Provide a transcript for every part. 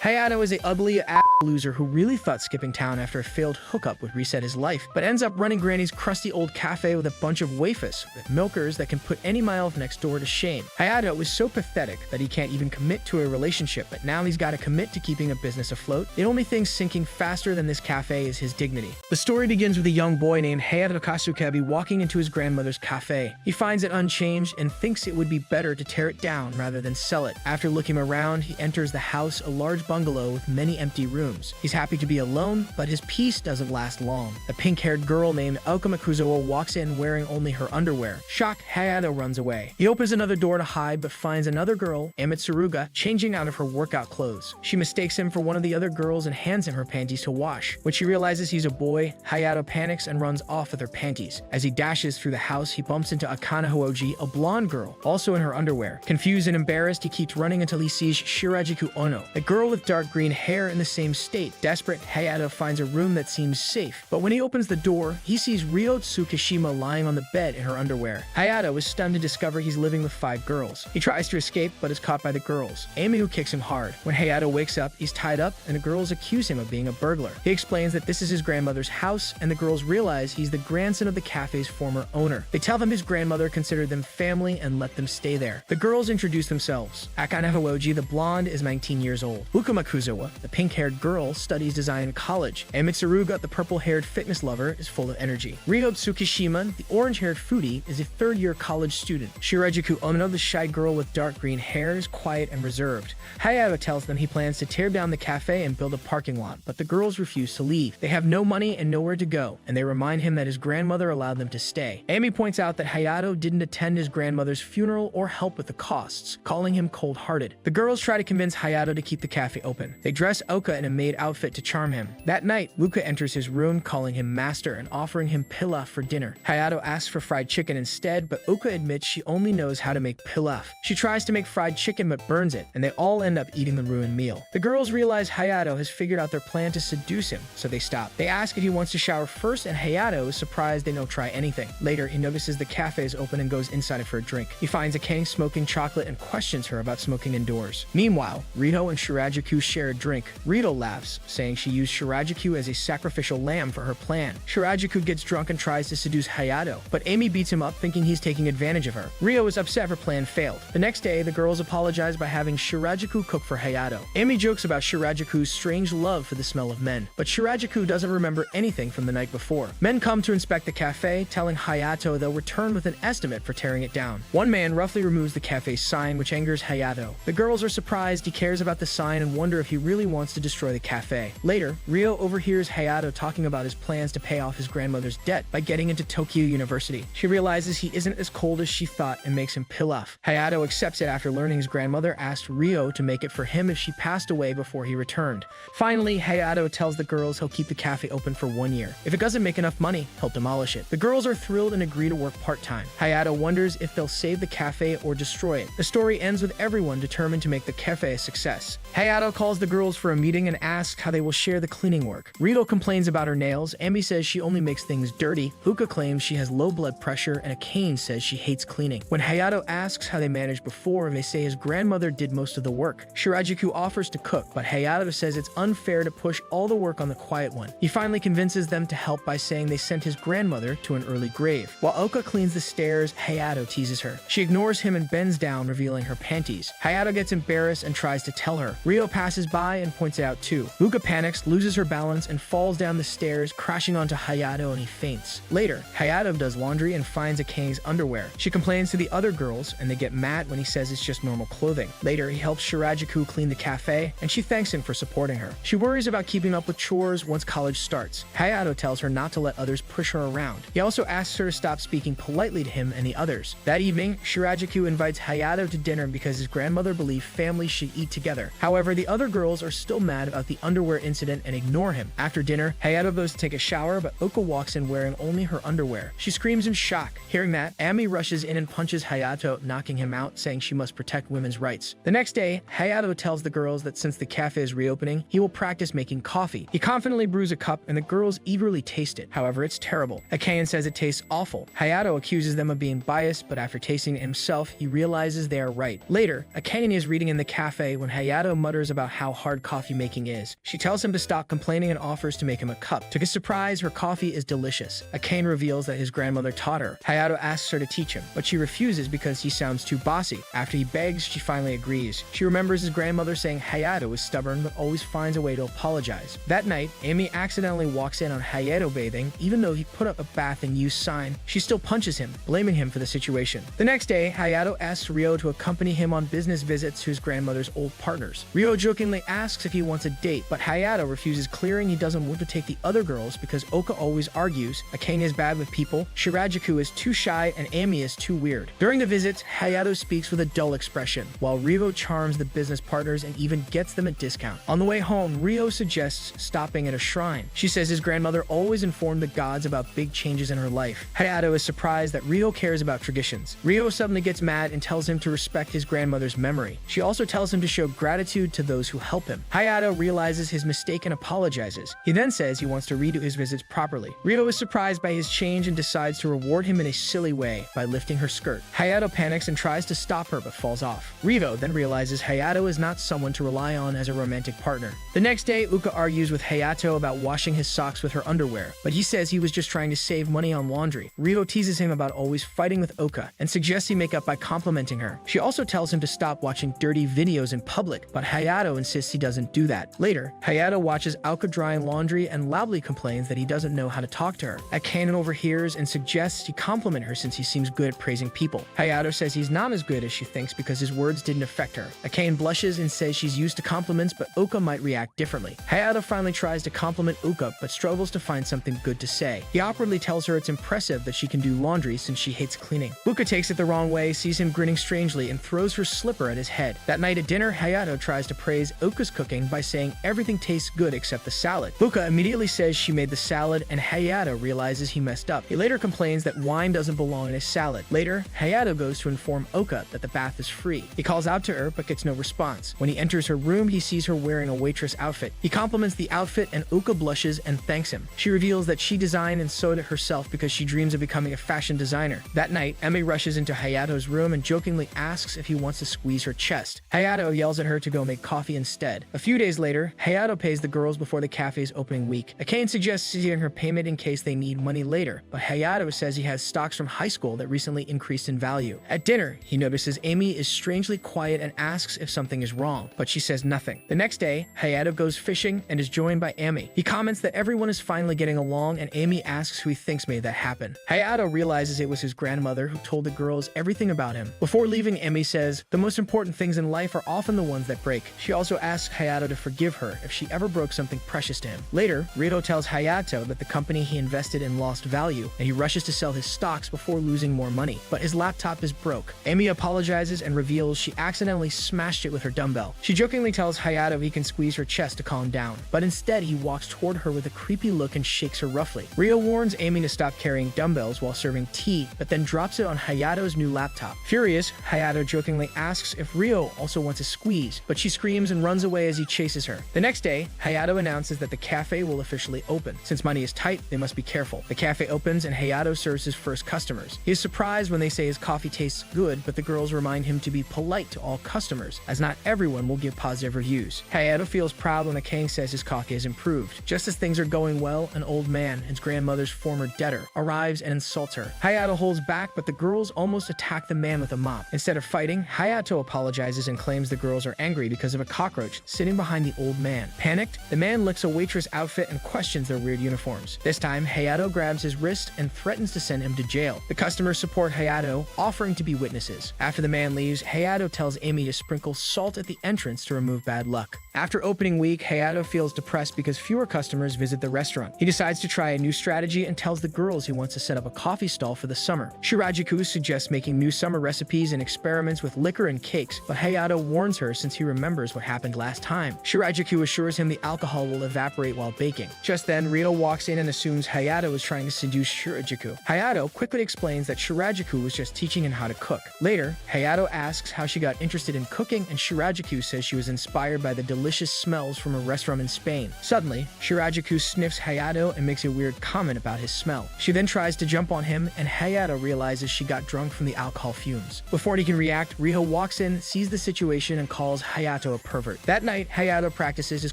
Hayato is a ugly ass loser who really thought skipping town after a failed hookup would reset his life, but ends up running Granny's crusty old cafe with a bunch of waifus, with milkers that can put any mile next door to shame. Hayato is so pathetic that he can't even commit to a relationship, but now he's got to commit to keeping a business afloat. The only thing sinking faster than this cafe is his dignity. The story begins with a young boy named Hayato Kasukebi walking into his grandmother's cafe. He finds it unchanged and thinks it would be better to tear it down rather than sell it. After looking around, he enters the house, a large bungalow with many empty rooms. He's happy to be alone, but his peace doesn't last long. A pink-haired girl named Okamakuzo walks in wearing only her underwear. Shocked, Hayato runs away. He opens another door to hide, but finds another girl, Amitsuruga, changing out of her workout clothes. She mistakes him for one of the other girls and hands him her panties to wash. When she realizes he's a boy, Hayato panics and runs off with her panties. As he dashes through the house, he bumps into Akana Hooji, a blonde girl, also in her underwear. Confused and embarrassed, he keeps running until he sees Shirajuku Ono, a girl with dark green hair in the same state. Desperate, Hayato finds a room that seems safe, but when he opens the door, he sees Ryo Tsukishima lying on the bed in her underwear. Hayato is stunned to discover he's living with 5 girls. He tries to escape, but is caught by the girls. Amy who kicks him hard. When Hayato wakes up, he's tied up, and the girls accuse him of being a burglar. He explains that this is his grandmother's house, and the girls realize he's the grandson of the cafe's former owner. They tell him his grandmother considered them family and let them stay there. The girls introduce themselves. Akane Hooji, the blonde, is 19 years old. Ukamakuzawa, the pink-haired girl, studies design in college. And Mitsuruga, the purple-haired fitness lover, is full of energy. Ryo Tsukishima, the orange-haired foodie, is a third-year college student. Shirajuku Ono, the shy girl with dark green hair, is quiet and reserved. Hayato tells them he plans to tear down the cafe and build a parking lot, but the girls refuse to leave. They have no money and nowhere to go, and they remind him that his grandmother allowed them to stay. Amy points out that Hayato didn't attend his grandmother's funeral or help with the costs, calling him cold-hearted. The girls try to convince Hayato to keep the cafe open. They dress Oka in a maid outfit to charm him. That night, Luka enters his room, calling him master and offering him pilaf for dinner. Hayato asks for fried chicken instead, but Oka admits she only knows how to make pilaf. She tries to make fried chicken but burns it, and they all end up eating the ruined meal. The girls realize Hayato has figured out their plan to seduce him, so they stop. They ask if he wants to shower first, and Hayato is surprised they don't try anything. Later, he notices the cafe is open and goes inside for a drink. He finds Akane smoking chocolate and questions her about smoking indoors. Meanwhile, Rito and Shirajuku share a drink. Rito laughs, saying she used Shirajuku as a sacrificial lamb for her plan. Shirajuku gets drunk and tries to seduce Hayato, but Amy beats him up, thinking he's taking advantage of her. Ryo is upset her plan failed. The next day, the girls apologize by having Shirajuku cook for Hayato. Amy jokes about Shirajuku's strange love for the smell of men, but Shirajuku doesn't remember anything from the night before. Men come to inspect the cafe, telling Hayato they'll return with an estimate for tearing it down. One man roughly removes the cafe's sign, which angers Hayato. The girls are surprised he cares about the sign and wonder if he really wants to destroy the cafe. Later, Ryo overhears Hayato talking about his plans to pay off his grandmother's debt by getting into Tokyo University. She realizes he isn't as cold as she thought and makes him pilaf. Hayato accepts it after learning his grandmother asked Ryo to make it for him if she passed away before he returned. Finally, Hayato tells the girls he'll keep the cafe open for 1 year. If it doesn't make enough money, he'll demolish it. The girls are thrilled and agree to work part-time. Hayato wonders if they'll save the cafe or destroy it. The story ends with everyone determined to make the cafe a success. Hayato calls the girls for a meeting and asks how they will share the cleaning work. Rito complains about her nails, Amy says she only makes things dirty, Luka claims she has low blood pressure, and Akane says she hates cleaning. When Hayato asks how they managed before, they say his grandmother did most of the work. Shirajuku offers to cook, but Hayato says it's unfair to push all the work on the quiet one. He finally convinces them to help by saying they sent his grandmother to an early grave. While Oka cleans the stairs, Hayato teases her. She ignores him and bends down, revealing her panties. Hayato gets embarrassed and tries to tell her. Ryo passes by and points it out too. Luka panics, loses her balance, and falls down the stairs, crashing onto Hayato, and he faints. Later, Hayato does laundry and finds Akane's underwear. She complains to the other girls, and they get mad when he says it's just normal clothing. Later, he helps Shirajuku clean the cafe, and she thanks him for supporting her. She worries about keeping up with chores once college starts. Hayato tells her not to let others push her around. He also asks her to stop speaking politely to him and the others. That evening, Shirajuku invites Hayato to dinner because his grandmother believed families should eat together. However, the other girls are still mad about the underwear incident and ignore him. After dinner, Hayato goes to take a shower, but Oka walks in wearing only her underwear. She screams in shock. Hearing that, Ami rushes in and punches Hayato, knocking him out, saying she must protect women's rights. The next day, Hayato tells the girls that since the cafe is reopening, he will practice making coffee. He confidently brews a cup, and the girls eagerly taste it. However, it's terrible. Akane says it tastes awful. Hayato accuses them of being biased, but after tasting it himself, he realizes they are right. Later, Akane is reading in the cafe when Hayato mutters about how hard coffee making is. She tells him to stop complaining and offers to make him a cup. To his surprise, her coffee is delicious. Ecchi reveals that his grandmother taught her. Hayato asks her to teach him, but she refuses because he sounds too bossy. After he begs, she finally agrees. She remembers his grandmother saying Hayato is stubborn but always finds a way to apologize. That night, Amy accidentally walks in on Hayato bathing. Even though he put up a bath and use sign, she still punches him, blaming him for the situation. The next day, Hayato asks Ryo to accompany him on business visits to his grandmother's old partners. Ryo jokingly asks if he wants a date, but Hayato refuses, clearing he doesn't want to take the other girls because Oka always argues, Akane is bad with people, Shirajuku is too shy, and Ami is too weird. During the visits, Hayato speaks with a dull expression, while Ryo charms the business partners and even gets them a discount. On the way home, Ryo suggests stopping at a shrine. She says his grandmother always informed the gods about big changes in her life. Hayato is surprised that Ryo cares about traditions. Ryo suddenly gets mad and tells him to respect his grandmother's memory. She also tells him to show gratitude to those who help him. Hayato realizes his mistake and apologizes. He then says he wants to redo his visits properly. Ryo is surprised by his change and decides to reward him in a silly way by lifting her skirt. Hayato panics and tries to stop her but falls off. Ryo then realizes Hayato is not someone to rely on as a romantic partner. The next day, Uka argues with Hayato about washing his socks with her underwear, but he says he was just trying to save money on laundry. Ryo teases him about always fighting with Oka and suggests he make up by complimenting her. She also tells him to stop watching dirty videos in public, but Hayato insists he doesn't do that. Later, Hayato watches Oka drying laundry and loudly complains that he doesn't know how to talk to her. Akane overhears and suggests he compliment her since he seems good at praising people. Hayato says he's not as good as she thinks because his words didn't affect her. Akane blushes and says she's used to compliments, but Oka might react differently. Hayato finally tries to compliment Uka, but struggles to find something good to say. He awkwardly tells her it's impressive that she can do laundry since she hates cleaning. Uka takes it the wrong way, sees him grinning strangely, and throws her slipper at his head. That night at dinner, Hayato tries to praise Uka's cooking by saying everything tastes good except the salad. Uka immediately says she made the salad, and Hayato realizes he messed up. He later complains that wine doesn't belong in his salad. Later, Hayato goes to inform Oka that the bath is free. He calls out to her but gets no response. When he enters her room, he sees her wearing a waitress outfit. He compliments the outfit and Uka blushes and thanks him. She reveals that she designed and sewed it herself because she dreams of becoming a fashion designer. That night, Emi rushes into Hayato's room and jokingly asks if he wants to squeeze her chest. Hayato yells at her to go make coffee instead. A few days later, Hayato pays the girls before the cafe's opening week. Akane suggests seeing her payment in case they need money later, but Hayato says he has stocks from high school that recently increased in value. At dinner, he notices Amy is strangely quiet and asks if something is wrong, but she says nothing. The next day, Hayato goes fishing and is joined by Amy. He comments that everyone is finally getting along, and Amy asks who he thinks made that happen. Hayato realizes it was his grandmother who told the girls everything about him. Before leaving, Amy says, the most important things in life are often the ones that break. She also asks Hayato to forgive her if she ever broke something precious to him. Later, Rito tells Hayato that the company he invested in lost value, and he rushes to sell his stocks before losing more money. But his laptop is broke. Amy apologizes and reveals she accidentally smashed it with her dumbbell. She jokingly tells Hayato he can squeeze her chest to calm down, but instead he walks toward her with a creepy look and shakes her roughly. Rio warns Amy to stop carrying dumbbells while serving tea, but then drops it on Hayato's new laptop. Furious, Hayato jokingly asks if Rio also wants a squeeze, but she screams and runs away as he chases her. The next day, Hayato announces that the cafe will officially open. Since money is tight, they must be careful. The cafe opens and Hayato serves his first customers. He is surprised when they say his coffee tastes good, but the girls remind him to be polite to all customers, as not everyone will give positive reviews. Hayato feels proud when Akane says his coffee has improved. Just as things are going well, an old man, his grandmother's former debtor, arrives and insults her. Hayato holds back, but the girls almost attack the man with a mop. Instead of fighting, Hayato apologizes and claims the girls are angry because of a cockroach sitting behind the old man. Panicked, the man licks a waitress outfit and questions their weird uniforms. This time, Hayato grabs his wrist and threatens to send him to jail. The customers support Hayato, offering to be witnesses. After the man leaves, Hayato tells Amy to sprinkle salt at the entrance to remove bad luck. After opening week, Hayato feels depressed because fewer customers visit the restaurant. He decides to try a new strategy and tells the girls he wants to set up a coffee stall for the summer. Shirajuku suggests making new summer recipes and experiments with liquor and cakes, but Hayato warns her since he remembers what happened last time. Shirajuku assures him the alcohol will evaporate while baking. Just then, Rito walks in and assumes Hayato is trying to seduce Shirajuku. Hayato quickly explains that Shirajuku was just teaching him how to cook. Later, Hayato asks how she got interested in cooking, and Shirajuku says she was inspired by the delicious delicious smells from a restaurant in Spain. Suddenly, Shirajuku sniffs Hayato and makes a weird comment about his smell. She then tries to jump on him, and Hayato realizes she got drunk from the alcohol fumes. Before he can react, Riho walks in, sees the situation, and calls Hayato a pervert. That night, Hayato practices his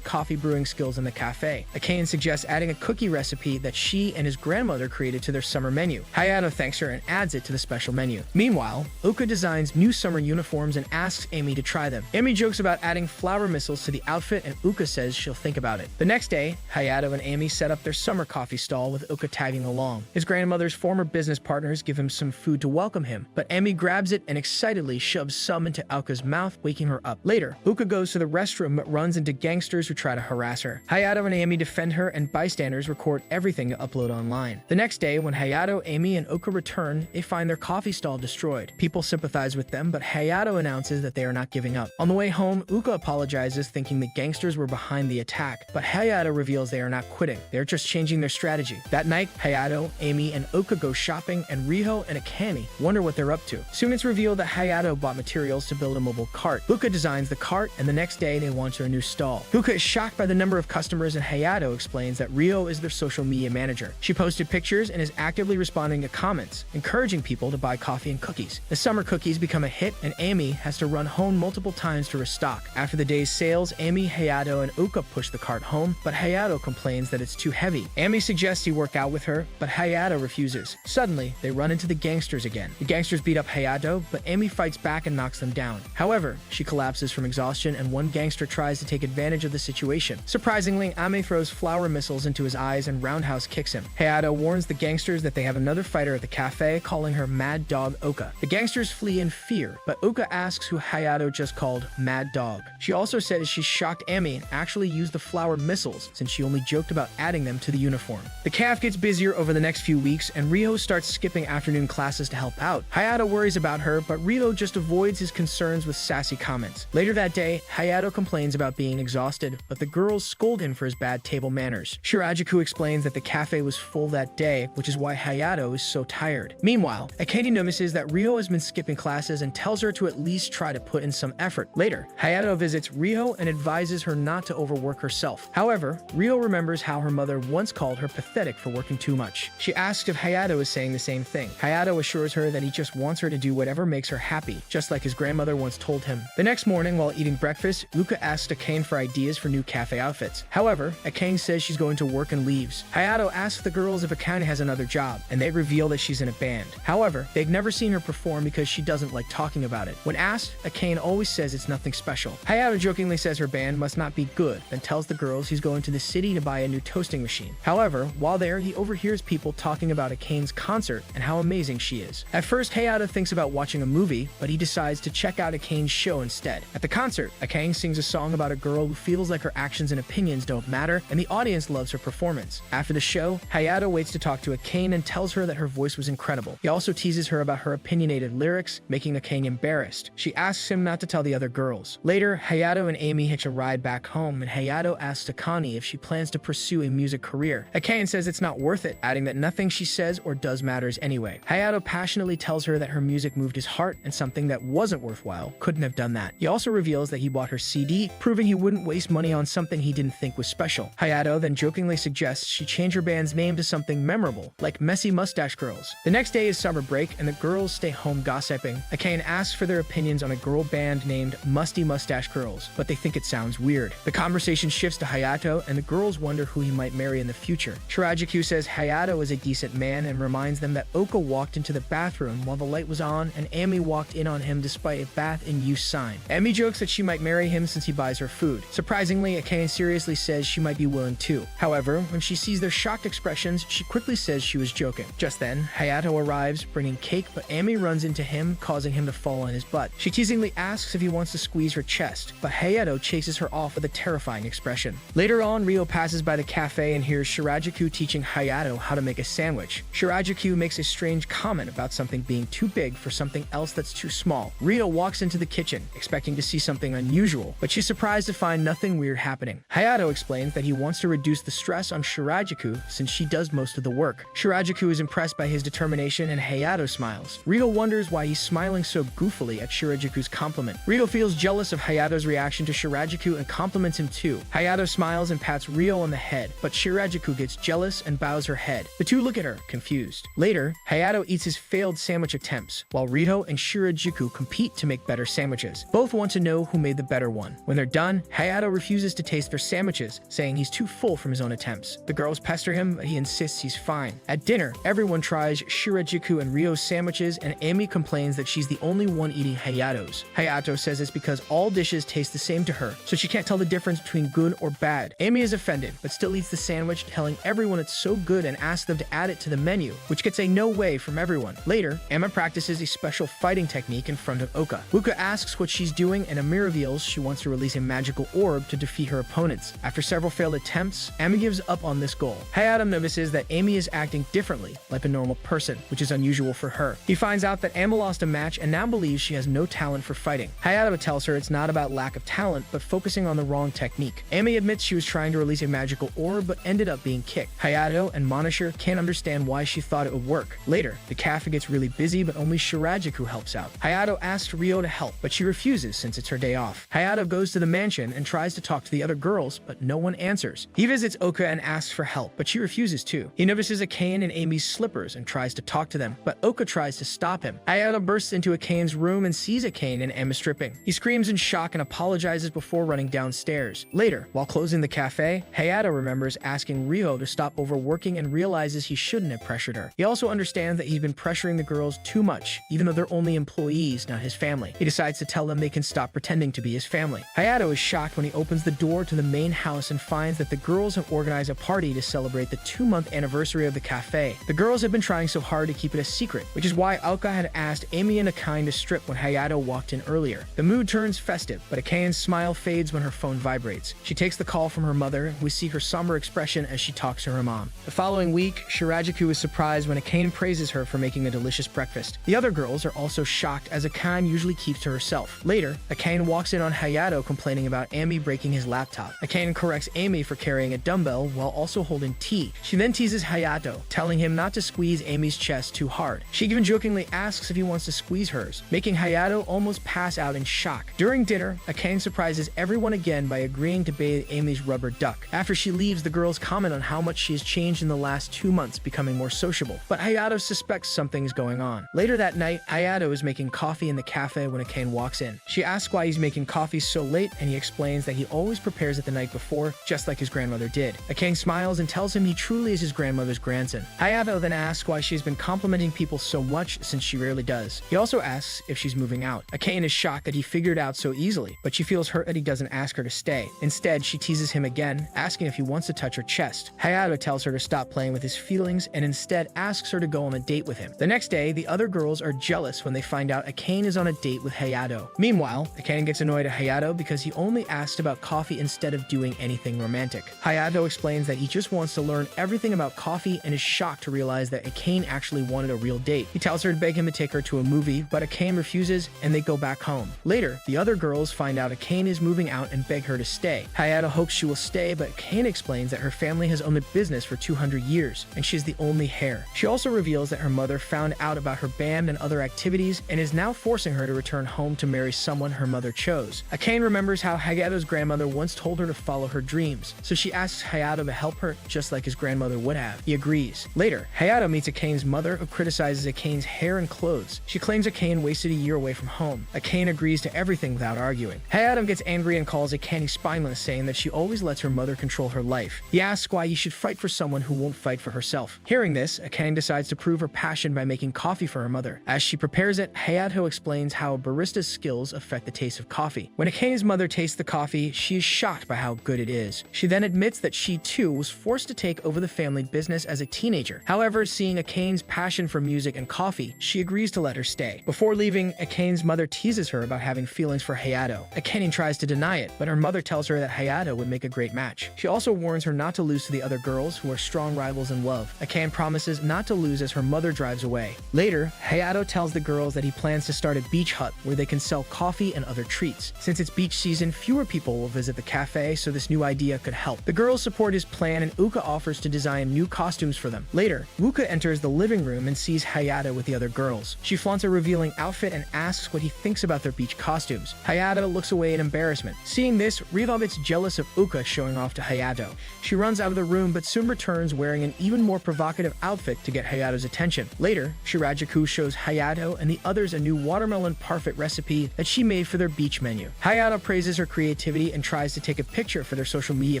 coffee brewing skills in the cafe. Akane suggests adding a cookie recipe that she and his grandmother created to their summer menu. Hayato thanks her and adds it to the special menu. Meanwhile, Uka designs new summer uniforms and asks Amy to try them. Amy jokes about adding flower missiles to the outfit, and Uka says she'll think about it. The next day, Hayato and Amy set up their summer coffee stall with Uka tagging along. His grandmother's former business partners give him some food to welcome him, but Amy grabs it and excitedly shoves some into Uka's mouth, waking her up. Later, Uka goes to the restroom but runs into gangsters who try to harass her. Hayato and Amy defend her, and bystanders record everything to upload online. The next day, when Hayato, Amy, and Uka return, they find their coffee stall destroyed. People sympathize with them, but Hayato announces that they are not giving up. On the way home, Uka apologizes, thinking the gangsters were behind the attack, but Hayato reveals they are not quitting. They're just changing their strategy. That night, Hayato, Amy, and Uka go shopping, and Riho and Akane wonder what they're up to. Soon it's revealed that Hayato bought materials to build a mobile cart. Uka designs the cart, and the next day they launch their new stall. Uka is shocked by the number of customers, and Hayato explains that Riho is their social media manager. She posted pictures and is actively responding to comments, encouraging people to buy coffee and cookies. The summer cookies become a hit, and Amy has to run home multiple times to restock. After the day's sales, Amy, Hayato, and Uka push the cart home, but Hayato complains that it's too heavy. Amy suggests he work out with her, but Hayato refuses. Suddenly, they run into the gangsters again. The gangsters beat up Hayato, but Amy fights back and knocks them down. However, she collapses from exhaustion, and one gangster tries to take advantage of the situation. Surprisingly, Ame throws flower missiles into his eyes and roundhouse kicks him. Hayato warns the gangsters that they have another fighter at the cafe, calling her Mad Dog Oka. The gangsters flee in fear, but Oka asks who Hayato just called Mad Dog. She also says she shocked Amy and actually used the flower missiles, since she only joked about adding them to the uniform. The calf gets busier over the next few weeks, and Riho starts skipping afternoon classes to help out. Hayato worries about her, but Riho just avoids his concerns with sassy comments. Later that day, Hayato complains about being exhausted, but the girls scold him for his bad table manners. Shirajuku explains that the cafe was full that day, which is why Hayato is so tired. Meanwhile, Akane notices that Riho has been skipping classes and tells her to at least try to put in some effort. Later, Hayato visits Riho and advises her not to overwork herself. However, Riho remembers how her mother once called her pathetic for working too much. She asks if Hayato is saying the same thing. Hayato assures her that he just wants her to do whatever makes her happy, just like his grandmother once told him. The next morning, while eating breakfast, Uka asks Akane for ideas for new cafe outfits. However, Akane says she's going to work and leaves. Hayato asks the girls if Akane has another job, and they reveal that she's in a band. However, they've never seen her perform because she doesn't like talking about it. When asked, Akane always says it's nothing special. Hayato jokingly says her band must not be good, then tells the girls he's going to the city to buy a new toasting machine. However, while there, he overhears people talking about Akane's concert and how amazing she is. At first, Hayato thinks about watching a movie, but he decides to check out Akane's show instead. At the concert, Akane sings a song about a girl who feels like her actions and opinions don't matter, and the audience loves her performance. After the show, Hayato waits to talk to Akane and tells her that her voice was incredible. He also teases her about her opinionated lyrics, making Akane embarrassed. She asks him not to tell the other girls. Later, Hayato and Amy hitch a ride back home, and Hayato asks Akane if she plans to pursue a music career. Akane says it's not worth it, adding that nothing she says or does matters anyway. Hayato passionately tells her that her music moved his heart, and something that wasn't worthwhile couldn't have done that. He also reveals that he bought her CD, proving he wouldn't waste money on something he didn't think was special. Hayato then jokingly suggests she change her band's name to something memorable, like Messy Mustache Girls. The next day is summer break, and the girls stay home gossiping. Akane asks for their opinions on a girl band named Musty Mustache Girls, but they think it sounds weird. The conversation shifts to Hayato, and the girls wonder who he might marry in the future. Shirajuku says Hayato is a decent man and reminds them that Oka walked into the bathroom while the light was on, and Amy walked in on him despite a bath in use sign. Amy jokes that she might marry him since he buys her food. Surprisingly, Akane seriously says she might be willing too. However, when she sees their shocked expressions, she quickly says she was joking. Just then, Hayato arrives, bringing cake, but Amy runs into him, causing him to fall on his butt. She teasingly asks if he wants to squeeze her chest, but Hayato chases her off with a terrifying expression. Later on, Ryo passes by the cafe and hears Shirajuku teaching Hayato how to make a sandwich. Shirajuku makes a strange comment about something being too big for something else that's too small. Ryo walks into the kitchen, expecting to see something unusual, but she's surprised to find nothing weird happening. Hayato explains that he wants to reduce the stress on Shirajuku since she does most of the work. Shirajuku is impressed by his determination, and Hayato smiles. Ryo wonders why he's smiling so goofily at Shirajuku's compliment. Ryo feels jealous of Hayato's reaction to Shirajuku Shirajuku and compliments him too. Hayato smiles and pats Ryo on the head, but Shirajuku gets jealous and bows her head. The two look at her, confused. Later, Hayato eats his failed sandwich attempts, while Ryo and Shirajuku compete to make better sandwiches. Both want to know who made the better one. When they're done, Hayato refuses to taste their sandwiches, saying he's too full from his own attempts. The girls pester him, but he insists he's fine. At dinner, everyone tries Shirajuku and Ryo's sandwiches, and Amy complains that she's the only one eating Hayato's. Hayato says it's because all dishes taste the same to her, so she can't tell the difference between good or bad. Amy is offended, but still eats the sandwich, telling everyone it's so good and asks them to add it to the menu, which gets a no way from everyone. Later, Emma practices a special fighting technique in front of Oka. Uka asks what she's doing, and Ami reveals she wants to release a magical orb to defeat her opponents. After several failed attempts, Amy gives up on this goal. Hayato notices that Amy is acting differently, like a normal person, which is unusual for her. He finds out that Amy lost a match and now believes she has no talent for fighting. Hayato tells her it's not about lack of talent, but focusing on the wrong technique. Amy admits she was trying to release a magical orb, but ended up being kicked. Hayato and Monashir can't understand why she thought it would work. Later, the cafe gets really busy, but only Shirajuku helps out. Hayato asks Ryo to help, but she refuses since it's her day off. Hayato goes to the mansion and tries to talk to the other girls, but no one answers. He visits Oka and asks for help, but she refuses too. He notices Akane in Amy's slippers and tries to talk to them, but Oka tries to stop him. Hayato bursts into Akane's room and sees Akane and Emma stripping. He screams in shock and apologizes before running downstairs. Later, while closing the cafe, Hayato remembers asking Ryo to stop overworking and realizes he shouldn't have pressured her. He also understands that he's been pressuring the girls too much, even though they're only employees, not his family. He decides to tell them they can stop pretending to be his family. Hayato is shocked when he opens the door to the main house and finds that the girls have organized a party to celebrate the 2-month anniversary of the cafe. The girls have been trying so hard to keep it a secret, which is why Oka had asked Amy and Akane to strip when Hayato walked in earlier. The mood turns festive, but Akane's smile fades when her phone vibrates. She takes the call from her mother, and we see her somber expression as she talks to her mom. The following week, Shirajuku is surprised when Akane praises her for making a delicious breakfast. The other girls are also shocked, as Akane usually keeps to herself. Later, Akane walks in on Hayato complaining about Amy breaking his laptop. Akane corrects Amy for carrying a dumbbell while also holding tea. She then teases Hayato, telling him not to squeeze Amy's chest too hard. She even jokingly asks if he wants to squeeze hers, making Hayato almost pass out in shock. During dinner, Akane surprises everyone again by agreeing to bathe Amy's rubber duck. After she leaves, the girls comment on how much she has changed in the last 2 months, becoming more sociable. But Hayato suspects something's going on. Later that night, Hayato is making coffee in the cafe when Akane walks in. She asks why he's making coffee so late, and he explains that he always prepares it the night before, just like his grandmother did. Akane smiles and tells him he truly is his grandmother's grandson. Hayato then asks why she's been complimenting people so much since she rarely does. He also asks if she's moving out. Akane is shocked that he figured out so easily, but she feels hurt that he doesn't ask her to stay. Instead, she teases him again, asking if he wants to touch her chest. Hayato tells her to stop playing with his feelings and instead asks her to go on a date with him. The next day, the other girls are jealous when they find out Akane is on a date with Hayato. Meanwhile, Akane gets annoyed at Hayato because he only asked about coffee instead of doing anything romantic. Hayato explains that he just wants to learn everything about coffee and is shocked to realize that Akane actually wanted a real date. He tells her to beg him to take her to a movie, but Akane refuses and they go back home. Later, the other girls find out Akane is moving out and beg her to stay. Hayato hopes she will stay, but Akane explains that her family has owned a business for 200 years and she's the only heir. She also reveals that her mother found out about her band and other activities and is now forcing her to return home to marry someone her mother chose. Akane remembers how Hayato's grandmother once told her to follow her dreams, so she asks Hayato to help her just like his grandmother would have. He agrees. Later, Hayato meets Akane's mother, who criticizes Akane's hair and clothes. She claims Akane wasted a year away from home. Akane agrees to everything without arguing. Hayato gets angry and calls Akane spineless, saying that she always lets her mother control her life. He asks why he should fight for someone who won't fight for herself. Hearing this, Akane decides to prove her passion by making coffee for her mother. As she prepares it, Hayato explains how a barista's skills affect the taste of coffee. When Akane's mother tastes the coffee, she is shocked by how good it is. She then admits that she too was forced to take over the family business as a teenager. However, seeing Akane's passion for music and coffee, she agrees to let her stay. Before leaving, Akane's mother teases her about having feelings for Hayato. Akane tries to deny it, but her mother tells her that Hayato would make a great match. She also warns her not to lose to the other girls, who are strong rivals in love. Akane promises not to lose as her mother drives away. Later, Hayato tells the girls that he plans to start a beach hut where they can sell coffee and other treats. Since it's beach season, fewer people will visit the cafe, so this new idea could help. The girls support his plan and Uka offers to design new costumes for them. Later, Uka enters the living room and sees Hayato with the other girls. She flaunts a revealing outfit and asks what he thinks about their beach costumes. Hayato looks away in embarrassment embarrassment. Seeing this, Ryo gets jealous of Uka showing off to Hayato. She runs out of the room but soon returns wearing an even more provocative outfit to get Hayato's attention. Later, Shirajuku shows Hayato and the others a new watermelon parfait recipe that she made for their beach menu. Hayato praises her creativity and tries to take a picture for their social media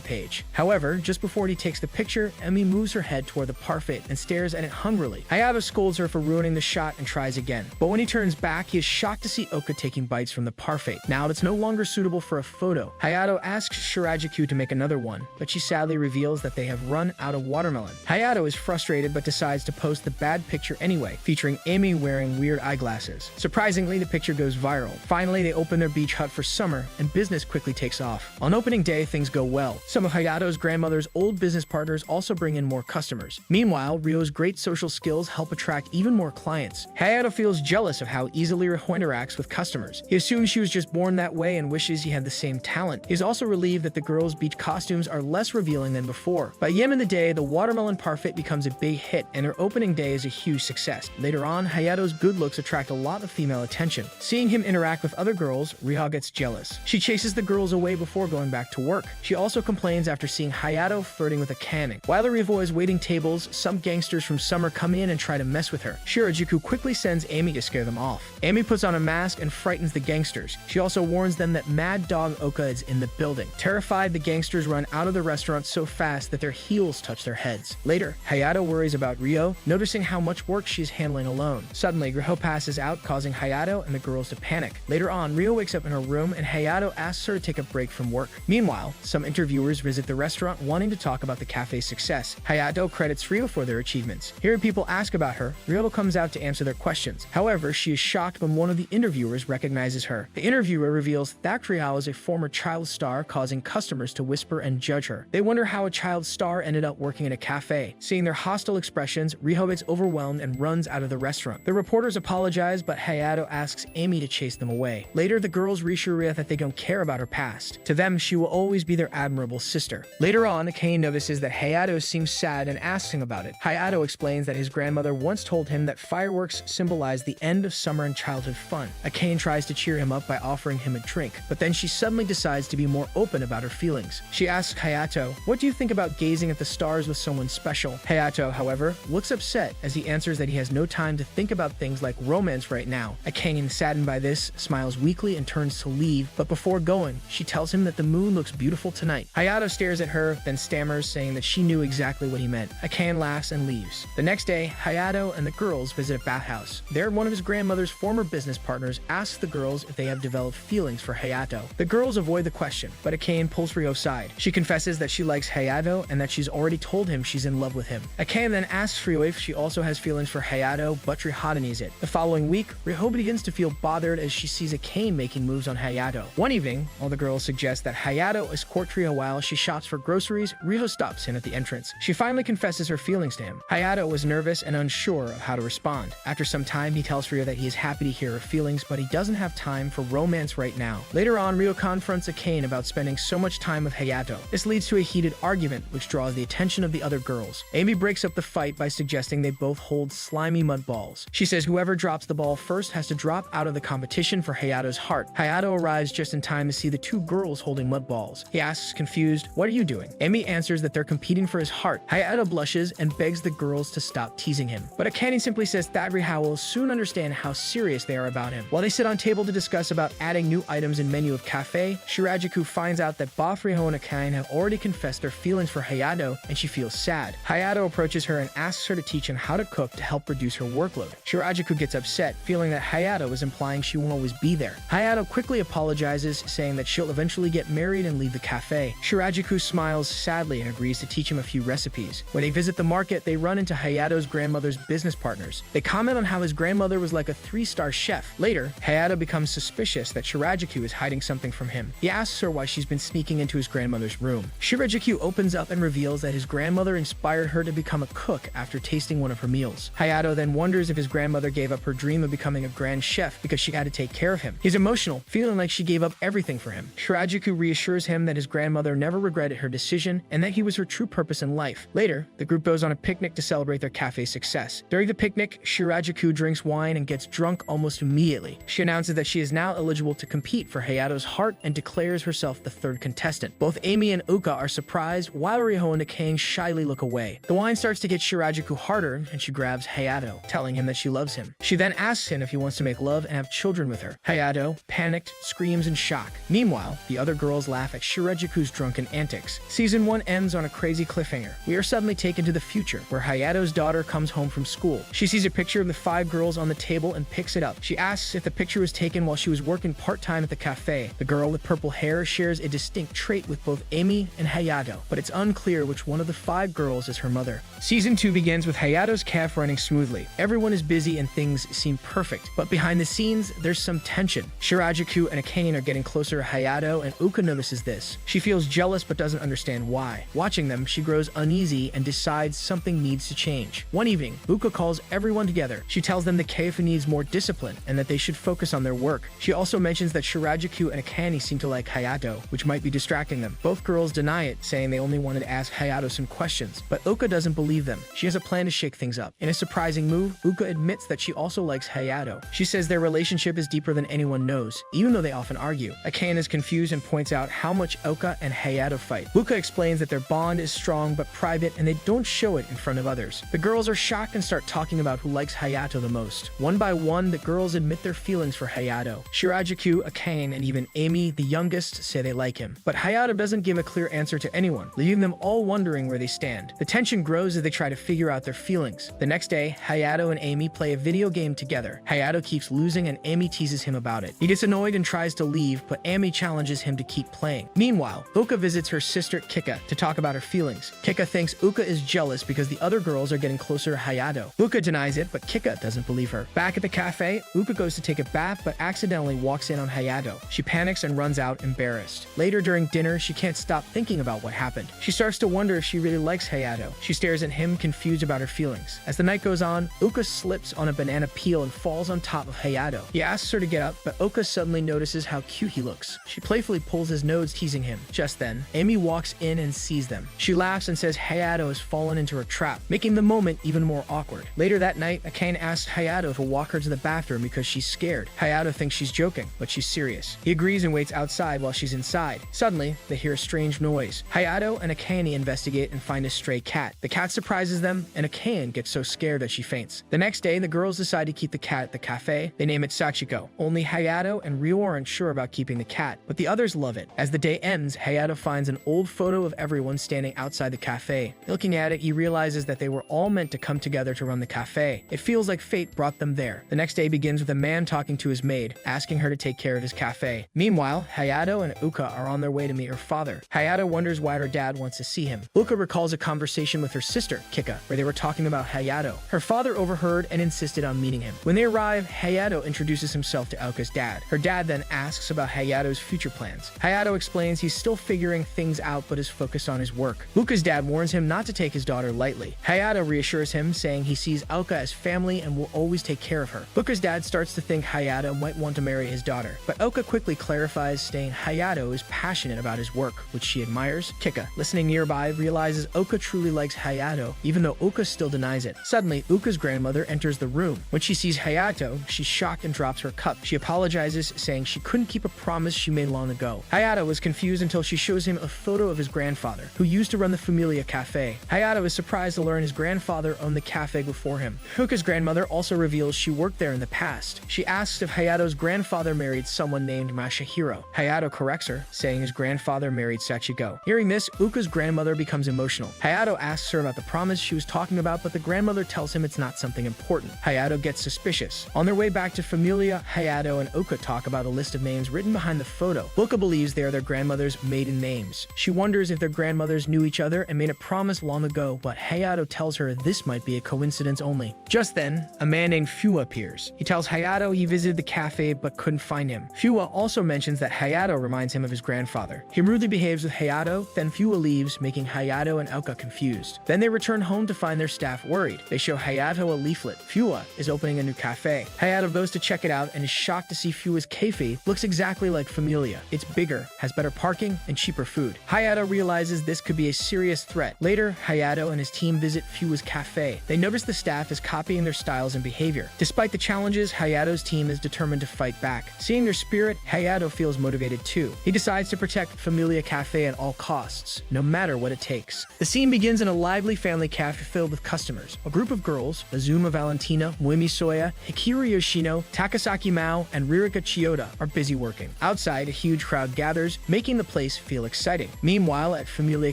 page. However, just before he takes the picture, Emi moves her head toward the parfait and stares at it hungrily. Hayato scolds her for ruining the shot and tries again. But when he turns back, he is shocked to see Oka taking bites from the parfait. Now it's no longer suitable for a photo. Hayato asks Shirajuku to make another one, but she sadly reveals that they have run out of watermelon. Hayato is frustrated but decides to post the bad picture anyway, featuring Emi wearing weird eyeglasses. Surprisingly, the picture goes viral. Finally, they open their beach hut for summer, and business quickly takes off. On opening day, things go well. Some of Hayato's grandmother's old business partners also bring in more customers. Meanwhile, Ryo's great social skills help attract even more clients. Hayato feels jealous of how easily Ryo interacts with customers. He assumes she was just born that way and wishes he had the same talent. He is also relieved that the girls' beach costumes are less revealing than before. By the end of the day, the watermelon parfait becomes a big hit, and their opening day is a huge success. Later on, Hayato's good looks attract a lot of female attention. Seeing him interact with other girls, Ryo gets jealous. She chases the girls away before going back to work. She also complains after seeing Hayato flirting with a canning. While the Ryo is waiting tables, some gangsters from Summer come in and try to mess with her. Shirajuku quickly sends Amy to scare them off. Amy puts on a mask and frightens the gangsters. She also warns them that Mad Dog Oka is in the building. Terrified, the gangsters run out of the restaurant so fast that their heels touch their heads. Later, Hayato worries about Ryo, noticing how much work she's handling alone. Suddenly, Ryo passes out, causing Hayato and the girls to panic. Later on, Ryo wakes up in her room and Hayato asks her to take a break from work. Meanwhile, some interviewers visit the restaurant wanting to talk about the cafe's success. Hayato credits Ryo for their achievements. Hearing people ask about her, Ryo comes out to answer their questions. However, she is shocked when one of the interviewers recognizes her. The interviewer reveals that Ryo is a former child star, causing customers to whisper and judge her. They wonder how a child star ended up working in a cafe. Seeing their hostile expressions, Ryo gets overwhelmed and runs out of the restaurant. The reporters apologize, but Hayato asks Amy to chase them away. Later, the girls reassure Ryo that they don't care about her past. To them, she will always be their admirable sister. Later on, Kane notices that Hayato seems sad and asks him about it. Hayato explains that his grandmother once told him that fireworks symbolize the end of summer and childhood fun. Kane tries to cheer him up by offering him a drink, but then she suddenly decides to be more open about her feelings. She asks Hayato, "What do you think about gazing at the stars with someone special?" Hayato, however, looks upset as he answers that he has no time to think about things like romance right now. Kane, saddened by this, smiles weakly and turns to leave, but before going, she tells him that the moon looks beautiful tonight. Hayato stares at her, then stammers, saying that she knew exactly what he meant. Kane laughs and leaves. The next day, Hayato and the girls visit a bathhouse. There, one of his grandmother's former business partners asks the girls if they have developed feelings for Hayato. The girls avoid the question, but Kane pulls Ryo aside. She confesses that she likes Hayato and that she's already told him she's in love with him. Kane then asks Ryo if she also has feelings for Hayato, but Ryo denies it. The following week, Ryo begins to feel bothered as she sees Kane making moves on Hayato. One evening, while the girls suggest that Hayato escort Ryo while she shops for groceries, Ryo stops him at the entrance. She finally confesses her feelings to him. Hayato was nervous and unsure of how to respond. After some time, he tells Ryo that he is happy to hear her feelings, but he doesn't have time for romance right now. Later on, Ryo confronts Kane about spending so much time with Hayato. This leads to a heated argument, which draws the attention of the other girls. Amy breaks up the fight by suggesting they both hold slimy mud balls. She says whoever drops the ball first has to drop out of the competition for Hayato's heart. Hayato arrives just in time to see the two girls holding mud balls. He asks, confused, "What are you doing?" Amy answers that they're competing for his heart. Hayato blushes and begs the girls to stop teasing him. But Akane simply says that Ryo will soon understand how serious they are about him. While they sit on table to discuss about adding new items in menu of cafe, Shirajuku finds out that both Ryo and Akane have already confessed their feelings for Hayato, and she feels sad. Hayato approaches her and asks her to teach him how to cook to help reduce her workload. Shirajuku gets upset, feeling that Hayato is implying she won't always be there. Hayato quickly apologizes, saying that she'll eventually get married and leave the cafe. Shirajuku smiles sadly and agrees to teach him a few recipes. When they visit the market, they run into Hayato's grandmother's business partners. They comment on how his grandmother was like a 3-star chef. Later, Hayato becomes suspicious that Shirajuku is hiding something from him. He asks her why she's been sneaking into his grandmother's room. Shirajuku opens up and reveals that his grandmother inspired her to become a cook after tasting one of her meals. Hayato then wonders if his grandmother gave up her dream of becoming a grand chef because she had to take care of him. He's emotional, feeling like she gave up everything for him. Shirajuku reassures him that his grandmother never regretted her decision and that he was her true purpose in life. Later, the group goes on a picnic to celebrate their cafe's success. During the picnic, Shirajuku drinks wine and gets drunk almost immediately. She announces that she is now eligible to compete for Hayato's Hayato's heart and declares herself the third contestant. Both Amy and Uka are surprised, while Riho and Akane shyly look away. The wine starts to get Shirajuku harder, and she grabs Hayato, telling him that she loves him. She then asks him if he wants to make love and have children with her. Hayato, panicked, screams in shock. Meanwhile, the other girls laugh at Shirajuku's drunken antics. Season 1 ends on a crazy cliffhanger. We are suddenly taken to the future, where Hayato's daughter comes home from school. She sees a picture of the 5 girls on the table and picks it up. She asks if the picture was taken while she was working part-time at the cafe. The girl with purple hair shares a distinct trait with both Amy and Hayato, but it's unclear which one of the 5 girls is her mother. Season 2 begins with Hayato's calf running smoothly. Everyone is busy and things seem perfect, but behind the scenes, there's some tension. Shirajuku and Akane are getting closer to Hayato, and Uka notices this. She feels jealous but doesn't understand why. Watching them, she grows uneasy and decides something needs to change. One evening, Uka calls everyone together. She tells them the Keifu needs more discipline and that they should focus on their work. She also mentions that Shirajuku and Akane seem to like Hayato, which might be distracting them. Both girls deny it, saying they only wanted to ask Hayato some questions, but Uka doesn't believe them. She has a plan to shake things up. In a surprising move, Uka admits that she also likes Hayato. She says their relationship is deeper than anyone knows, even though they often argue. Akane is confused and points out how much Uka and Hayato fight. Uka explains that their bond is strong but private and they don't show it in front of others. The girls are shocked and start talking about who likes Hayato the most. One by one, the girls admit their feelings for Hayato. Shirajuku, Akane, and even Amy, the youngest, say they like him. But Hayato doesn't give a clear answer to anyone, leaving them all wondering where they stand. The tension grows as they try to figure out their feelings. The next day, Hayato and Amy play a video game together. Hayato keeps losing and Amy teases him about it. He gets annoyed and tries to leave, but Amy challenges him to keep playing. Meanwhile, Uka visits her sister Kika to talk about her feelings. Kika thinks Uka is jealous because the other girls are getting closer to Hayato. Uka denies it, but Kika doesn't believe her. Back at the cafe, Uka goes to take a bath but accidentally walks in on Hayato. She panics and runs out embarrassed. Later during dinner, she can't stop thinking about what happened. She starts to wonder if she really likes Hayato. She stares at him, confused about her feelings. As the night goes on, Uka slips on a banana peel and falls on top of Hayato. He asks her to get up, but Uka suddenly notices how cute he looks. She playfully pulls his nose, teasing him. Just then, Amy walks in and sees them. She laughs and says Hayato has fallen into her trap, making the moment even more awkward. Later that night, Akane asks Hayato to walk her to the bathroom because she's scared. Hayato thinks she's joking, but she's serious. He agrees and waits outside while she's inside. Suddenly, they hear a strange noise. Hayato and Akane investigate and find a stray cat. The cat surprises them, and Akane gets so scared that she faints. The next day, the girls decide to keep the cat at the cafe. They name it Sachiko. Only Hayato and Ryo aren't sure about keeping the cat, but the others love it. As the day ends, Hayato finds an old photo of everyone standing outside the cafe. Looking at it, he realizes that they were all meant to come together to run the cafe. It feels like fate brought them there. The next day begins with a man talking to his maid, asking her to take care of his cafe. Meanwhile, Hayato and Uka are on their way to meet her father. Hayato wonders why her dad wants to see him. Uka recalls a conversation with her sister, Kika, where they were talking about Hayato. Her father overheard and insisted on meeting him. When they arrive, Hayato introduces himself to Uka's dad. Her dad then asks about Hayato's future plans. Hayato explains he's still figuring things out but is focused on his work. Uka's dad warns him not to take his daughter lightly. Hayato reassures him, saying he sees Uka as family and will always take care of her. Uka's dad starts to think Hayato might want to marry his daughter, but Uka quickly clarifies, saying Hayato is passionate about his work, which she admires. Kika, listening nearby, realizes Uka truly likes Hayato, even though Uka still denies it. Suddenly, Uka's grandmother enters the room. When she sees Hayato, she's shocked and drops her cup. She apologizes, saying she couldn't keep a promise she made long ago. Hayato is confused until she shows him a photo of his grandfather, who used to run the Familia Cafe. Hayato is surprised to learn his grandfather owned the cafe before him. Uka's grandmother also reveals she worked there in the past. She asks if Hayato's grandfather married someone named Masahiro. Hayato corrects her, saying his grandfather married Sachiko. Hearing this, Uka's grandmother becomes emotional. Hayato asks her about the promise she was talking about, but the grandmother tells him it's not something important. Hayato gets suspicious. On their way back to Familia, Hayato and Uka talk about a list of names written behind the photo. Uka believes they are their grandmother's maiden names. She wonders if their grandmothers knew each other and made a promise long ago, but Hayato tells her this might be a coincidence only. Just then, a man named Fua appears. He tells Hayato he visited the cafe but couldn't find him. Fua also mentions that Hayato reminds him of his grandfather. He rudely behaves with Hayato, then Fua leaves, making Hayato and Uka confused. Then they return home to find their staff worried. They show Hayato a leaflet. Fua is opening a new cafe. Hayato goes to check it out and is shocked to see Fua's cafe looks exactly like Familia. It's bigger, has better parking, and cheaper food. Hayato realizes this could be a serious threat. Later, Hayato and his team visit Fua's cafe. They notice the staff is copying their styles and behavior. Despite the challenges, Hayato's team is determined to fight back. Seeing their spirit, Hayato Hayato feels motivated too. He decides to protect Familia Cafe at all costs, no matter what it takes. The scene begins in a lively family cafe filled with customers. A group of girls, Azuma Valentina, Muemi Soya, Hikiri Yoshino, Takasaki Mao, and Ririka Chiyoda are busy working. Outside, a huge crowd gathers, making the place feel exciting. Meanwhile, at Familia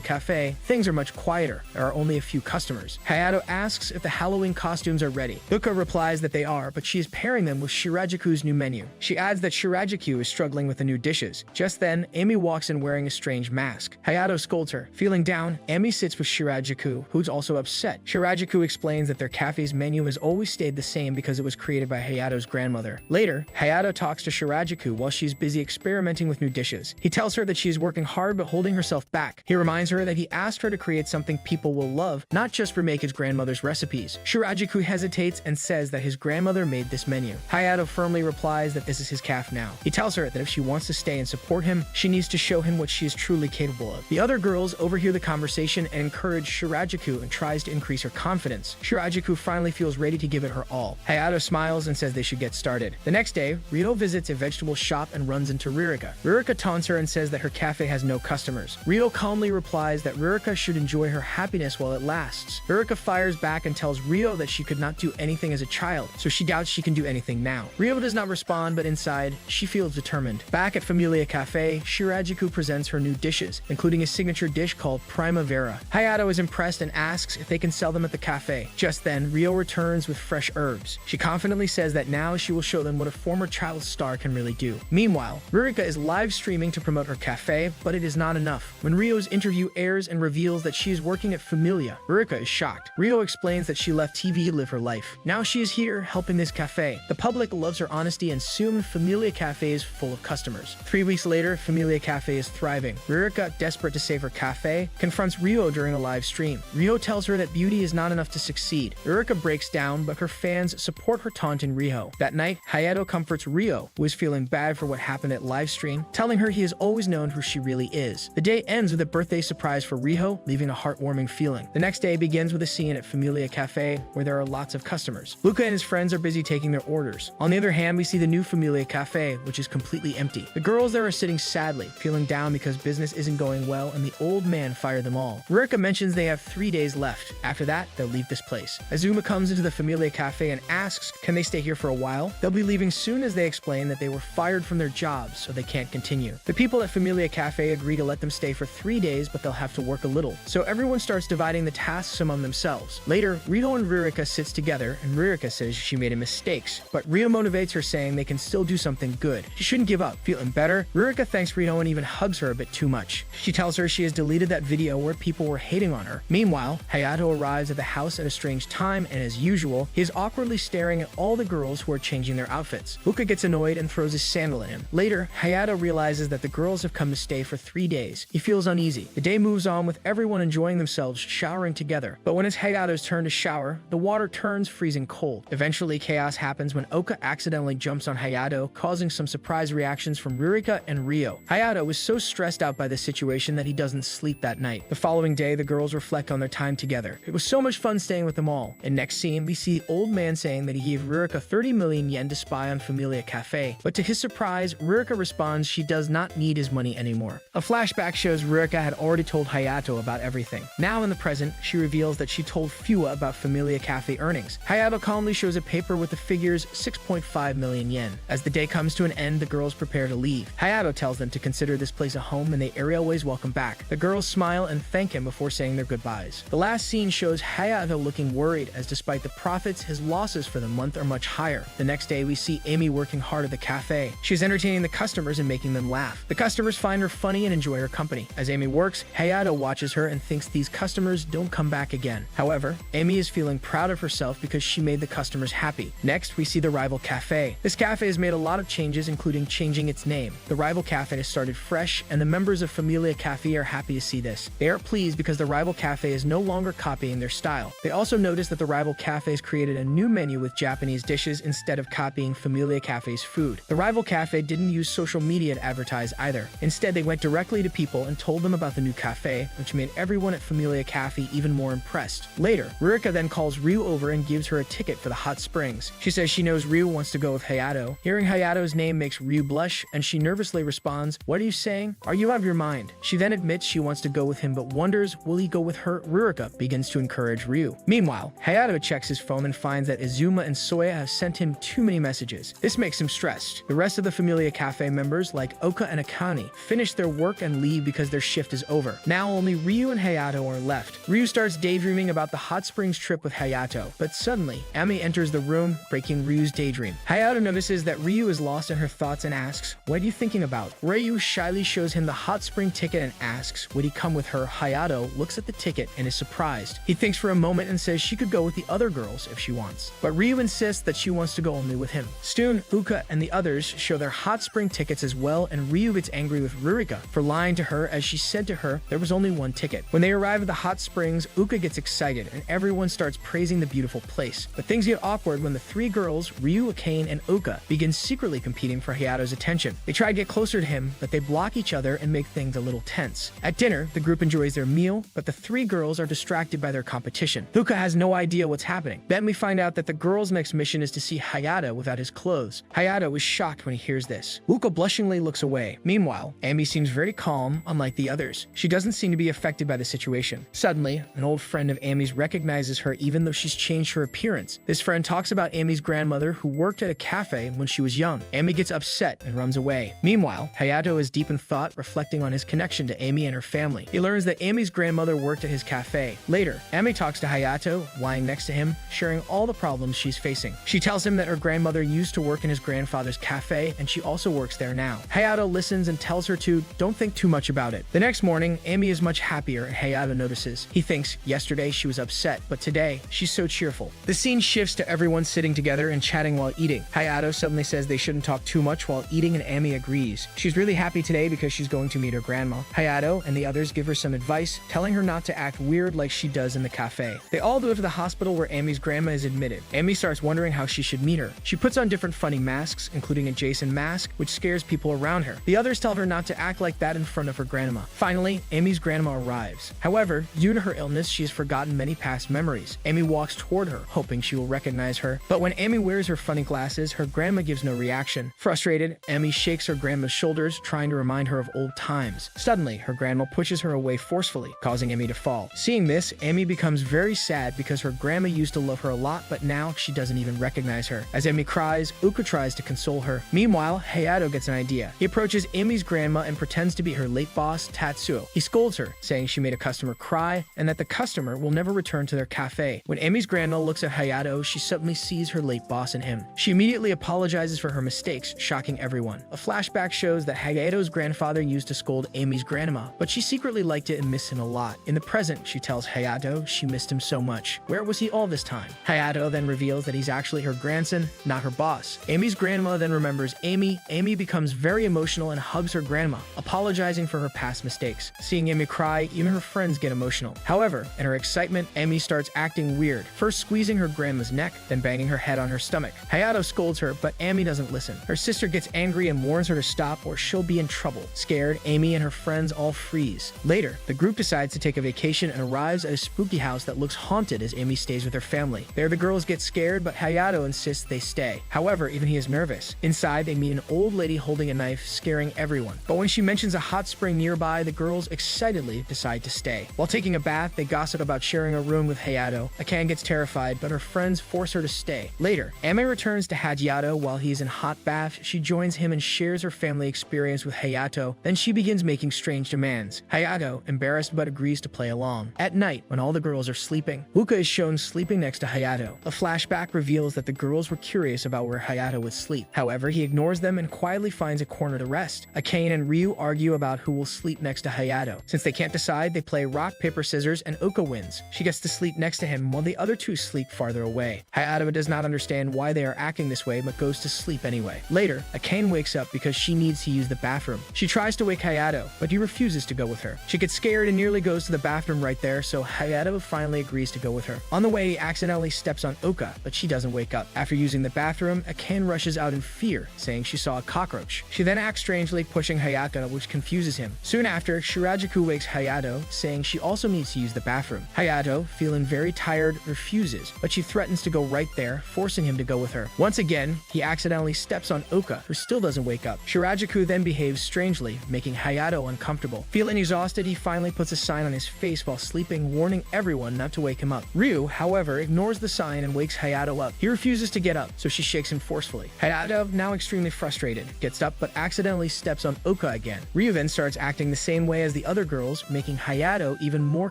Cafe, things are much quieter. There are only a few customers. Hayato asks if the Halloween costumes are ready. Yuka replies that they are, but she is pairing them with Shirajuku's new menu. She adds that Shirajuku is struggling with the new dishes. Just then, Amy walks in wearing a strange mask. Hayato scolds her. Feeling down, Amy sits with Shirajuku, who's also upset. Shirajuku explains that their cafe's menu has always stayed the same because it was created by Hayato's grandmother. Later, Hayato talks to Shirajuku while she's busy experimenting with new dishes. He tells her that she is working hard but holding herself back. He reminds her that he asked her to create something people will love, not just remake his grandmother's recipes. Shirajuku hesitates and says that his grandmother made this menu. Hayato firmly replies that this is his cafe now. He tells her that if she wants to stay and support him, she needs to show him what she is truly capable of. The other girls overhear the conversation and encourage Shirajuku and tries to increase her confidence. Shirajuku finally feels ready to give it her all. Hayato smiles and says they should get started. The next day, Ryo visits a vegetable shop and runs into Ririka. Ririka taunts her and says that her cafe has no customers. Ryo calmly replies that Ririka should enjoy her happiness while it lasts. Ririka fires back and tells Ryo that she could not do anything as a child, so she doubts she can do anything now. Ryo does not respond, but inside, she feels determined. Back at Familia Cafe, Shirajuku presents her new dishes, including a signature dish called Primavera. Hayato is impressed and asks if they can sell them at the cafe. Just then, Ryo returns with fresh herbs. She confidently says that now she will show them what a former child star can really do. Meanwhile, Ririka is live streaming to promote her cafe, but it is not enough. When Ryo's interview airs and reveals that she is working at Familia, Ririka is shocked. Ryo explains that she left TV to live her life. Now she is here helping this cafe. The public loves her honesty and soon Familia Cafe is full of customers. 3 weeks later, Familia Cafe is thriving. Ririka, desperate to save her cafe, confronts Ryo during a live stream. Ryo tells her that beauty is not enough to succeed. Ririka breaks down, but her fans support her taunting Ryo. That night, Hayato comforts Ryo, who is feeling bad for what happened at live stream, telling her he has always known who she really is. The day ends with a birthday surprise for Ryo, leaving a heartwarming feeling. The next day begins with a scene at Familia Cafe, where there are lots of customers. Luca and his friends are busy taking their orders. On the other hand, we see the new Familia Cafe, which is completely empty. The girls there are sitting sadly, feeling down because business isn't going well and the old man fired them all. Ririka mentions they have 3 days left. After that, they'll leave this place. Azuma comes into the Familia Cafe and asks, can they stay here for a while? They'll be leaving soon as they explain that they were fired from their jobs, so they can't continue. The people at Familia Cafe agree to let them stay for 3 days, but they'll have to work a little. So everyone starts dividing the tasks among themselves. Later, Ryo and Ririka sits together, and Ririka says she made mistakes, but Ryo motivates her saying they can still do something good. She shouldn't give up. Feeling better, Ririka thanks Ryo and even hugs her a bit too much. She tells her she has deleted that video where people were hating on her. Meanwhile, Hayato arrives at the house at a strange time, and as usual, he is awkwardly staring at all the girls who are changing their outfits. Luca gets annoyed and throws his sandal at him. Later, Hayato realizes that the girls have come to stay for 3 days. He feels uneasy. The day moves on with everyone enjoying themselves showering together, but when it's Hayato's turn to shower, the water turns freezing cold. Eventually, chaos happens when Oka accidentally jumps on Hayato, causing some surprise reactions from Ririka and Ryo. Hayato was so stressed out by the situation that he doesn't sleep that night. The following day, the girls reflect on their time together. It was so much fun staying with them all. In next scene, we see the old man saying that he gave Ririka 30 million yen to spy on Familia Cafe, but to his surprise, Ririka responds she does not need his money anymore. A flashback shows Ririka had already told Hayato about everything. Now in the present, she reveals that she told Fua about Familia Cafe earnings. Hayato calmly shows a paper with the figures 6.5 million yen. As the day comes to an end, the girls prepare to leave. Hayato tells them to consider this place a home and they are always welcome back. The girls smile and thank him before saying their goodbyes. The last scene shows Hayato looking worried as despite the profits, his losses for the month are much higher. The next day, we see Amy working hard at the cafe. She's entertaining the customers and making them laugh. The customers find her funny and enjoy her company. As Amy works, Hayato watches her and thinks these customers don't come back again. However, Amy is feeling proud of herself because she made the customers happy. Next, we see the rival cafe. This cafe has made a lot of changes, including changing its name. The rival cafe has started fresh, and the members of Familia Cafe are happy to see this. They are pleased because the rival cafe is no longer copying their style. They also notice that the rival cafe has created a new menu with Japanese dishes instead of copying Familia Cafe's food. The rival cafe didn't use social media to advertise either. Instead, they went directly to people and told them about the new cafe, which made everyone at Familia Cafe even more impressed. Later, Ririka then calls Ryu over and gives her a ticket for the hot springs. She says she knows Ryu wants to go with Hayato. Hearing Hayato's name makes Ryu blush, and she nervously responds, "What are you saying? Are you out of your mind?" She then admits she wants to go with him but wonders will he go with her. Rurika begins to encourage Ryu. Meanwhile, Hayato checks his phone and finds that Izuma and Soya have sent him too many messages. This makes him stressed. The rest of the Familia Cafe members, like Oka and Akane, finish their work and leave because their shift is over. Now only Ryu and Hayato are left. Ryu starts daydreaming about the hot springs trip with Hayato, but suddenly, Ami enters the room, breaking Ryu's daydream. Hayato notices that Ryu is lost in her thoughts and asks, "What are you thinking about?" Ryu shyly shows him the hot spring ticket and asks, would he come with her? Hayato looks at the ticket and is surprised. He thinks for a moment and says she could go with the other girls if she wants. But Ryu insists that she wants to go only with him. Soon, Uka and the others show their hot spring tickets as well, and Ryu gets angry with Rurika for lying to her as she said to her there was only one ticket. When they arrive at the hot springs, Uka gets excited and everyone starts praising the beautiful place. But things get awkward when the three girls, Ryu, Akane, and Uka, begin secretly competing for Hayato's attention. They try to get closer to him, but they block each other and make things a little tense. At dinner, the group enjoys their meal, but the three girls are distracted by their competition. Uka has no idea what's happening. Then we find out that the girls' next mission is to see Hayato without his clothes. Hayato is shocked when he hears this. Uka blushingly looks away. Meanwhile, Ami seems very calm, unlike the others. She doesn't seem to be affected by the situation. Suddenly, an old friend of Ami's recognizes her even though she's changed her appearance. This friend talks about Ami's grandmother who worked at a cafe when she was young. Ami gets upset and runs away. Meanwhile, Hayato is deep in thought, reflecting on his connection to Ami and her family. He learns that Ami's grandmother worked at his cafe. Later, Ami talks to Hayato, lying next to him, sharing all the problems she's facing. She tells him that her grandmother used to work in his grandfather's cafe and she also works there now. Hayato listens and tells her to don't think too much about it. The next morning, Ami is much happier and Hayato notices. He thinks yesterday she was upset, but today she's so cheerful. The scene shifts to everyone sitting together and chatting while eating. Hayato suddenly says they shouldn't talk too much while eating and Ami agrees. She's really happy today because she's going to meet her grandma. Hayato and the others give her some advice, telling her not to act weird like she does in the cafe. They all go to the hospital where Ami's grandma is admitted. Ami starts wondering how she should meet her. She puts on different funny masks, including a Jason mask, which scares people around her. The others tell her not to act like that in front of her grandma. Finally, Ami's grandma arrives. However, due to her illness, she has forgotten many past memories. Ami walks toward her, hoping she will recognize her. But when Ami wears her funny glasses, her grandma gives no reaction. Frustrated, Ami shakes her grandma's shoulders, trying to remind her of old times. Suddenly, her grandma pushes her away forcefully, causing Ami to fall. Seeing this, Ami becomes very sad because her grandma used to love her a lot, but now she doesn't even recognize her. As Ami cries, Uka tries to console her. Meanwhile, Hayato gets an idea. He approaches Ami's grandma and pretends to be her late boss, Tatsuo. He scolds her, saying she made a customer cry and that the customer will never return to their cafe. When Ami's grandma looks at Hayato, she suddenly sees her late boss in him. She immediately apologizes for her mistakes, shocking everyone. A flashback shows that Hayato's grandfather used to scold Ami's grandma, but she secretly liked it and missed him a lot. In the present, she tells Hayato she missed him so much. Where was he all this time? Hayato then reveals that he's actually her grandson, not her boss. Ami's grandma then remembers Ami. Ami becomes very emotional and hugs her grandma, apologizing for her past mistakes. Seeing Ami cry, even her friends get emotional. However, in her excitement, Ami starts acting weird, first squeezing her grandma's neck, then banging her head on her stomach. Hayato scolds her, but Ami doesn't listen. Her sister gets angry and warns her to stop or she'll be in trouble. Scared, Ami and her friends all freeze. Later, the group decides to take a vacation and arrives at a spooky house that looks haunted as Ami stays with her family. There, the girls get scared, but Hayato insists they stay. However, even he is nervous. Inside, they meet an old lady holding a knife, scaring everyone. But when she mentions a hot spring nearby, the girls excitedly decide to stay. While taking a bath, they gossip about sharing a room with Hayato. Akane gets terrified, but her friends force her to stay. Later, Ami returns to Hayato while he's in hot bath. She joins him and shares her family experience with Hayato. Then she begins making strange demands. Hayato, embarrassed but agrees to play along. At night, when all the girls are sleeping, Uka is shown sleeping next to Hayato. A flashback reveals that the girls were curious about where Hayato would sleep. However, he ignores them and quietly finds a corner to rest. Akane and Ryu argue about who will sleep next to Hayato. Since they can't decide, they play rock, paper, scissors, and Uka wins. She gets to sleep next to him while the other two sleep farther away. Hayato does not understand why they are acting this way but goes to sleep anyway. Later, Akane wakes up because she needs to use the bathroom. She tries to wake Hayato, but he refuses to go with her. She gets scared and nearly goes to the bathroom right there, so Hayato finally agrees to go with her. On the way, he accidentally steps on Uka, but she doesn't wake up. After using the bathroom, Akane rushes out in fear, saying she saw a cockroach. She then acts strangely, pushing Hayato, which confuses him. Soon after, Shirajuku wakes Hayato, saying she also needs to use the bathroom. Hayato, feeling very tired, refuses, but she threatens to go right there, forcing him to go with her. Once again, he accidentally steps on Uka, who still doesn't wake up. Shirajuku then behaves strangely, making Hayato uncomfortable. Feeling exhausted, he finally puts a sign on his face while sleeping, warning everyone not to wake him up. Ryu, however, ignores the sign and wakes Hayato up. He refuses to get up, so she shakes him forcefully. Hayato, now extremely frustrated, gets up but accidentally steps on Oka again. Ryu then starts acting the same way as the other girls, making Hayato even more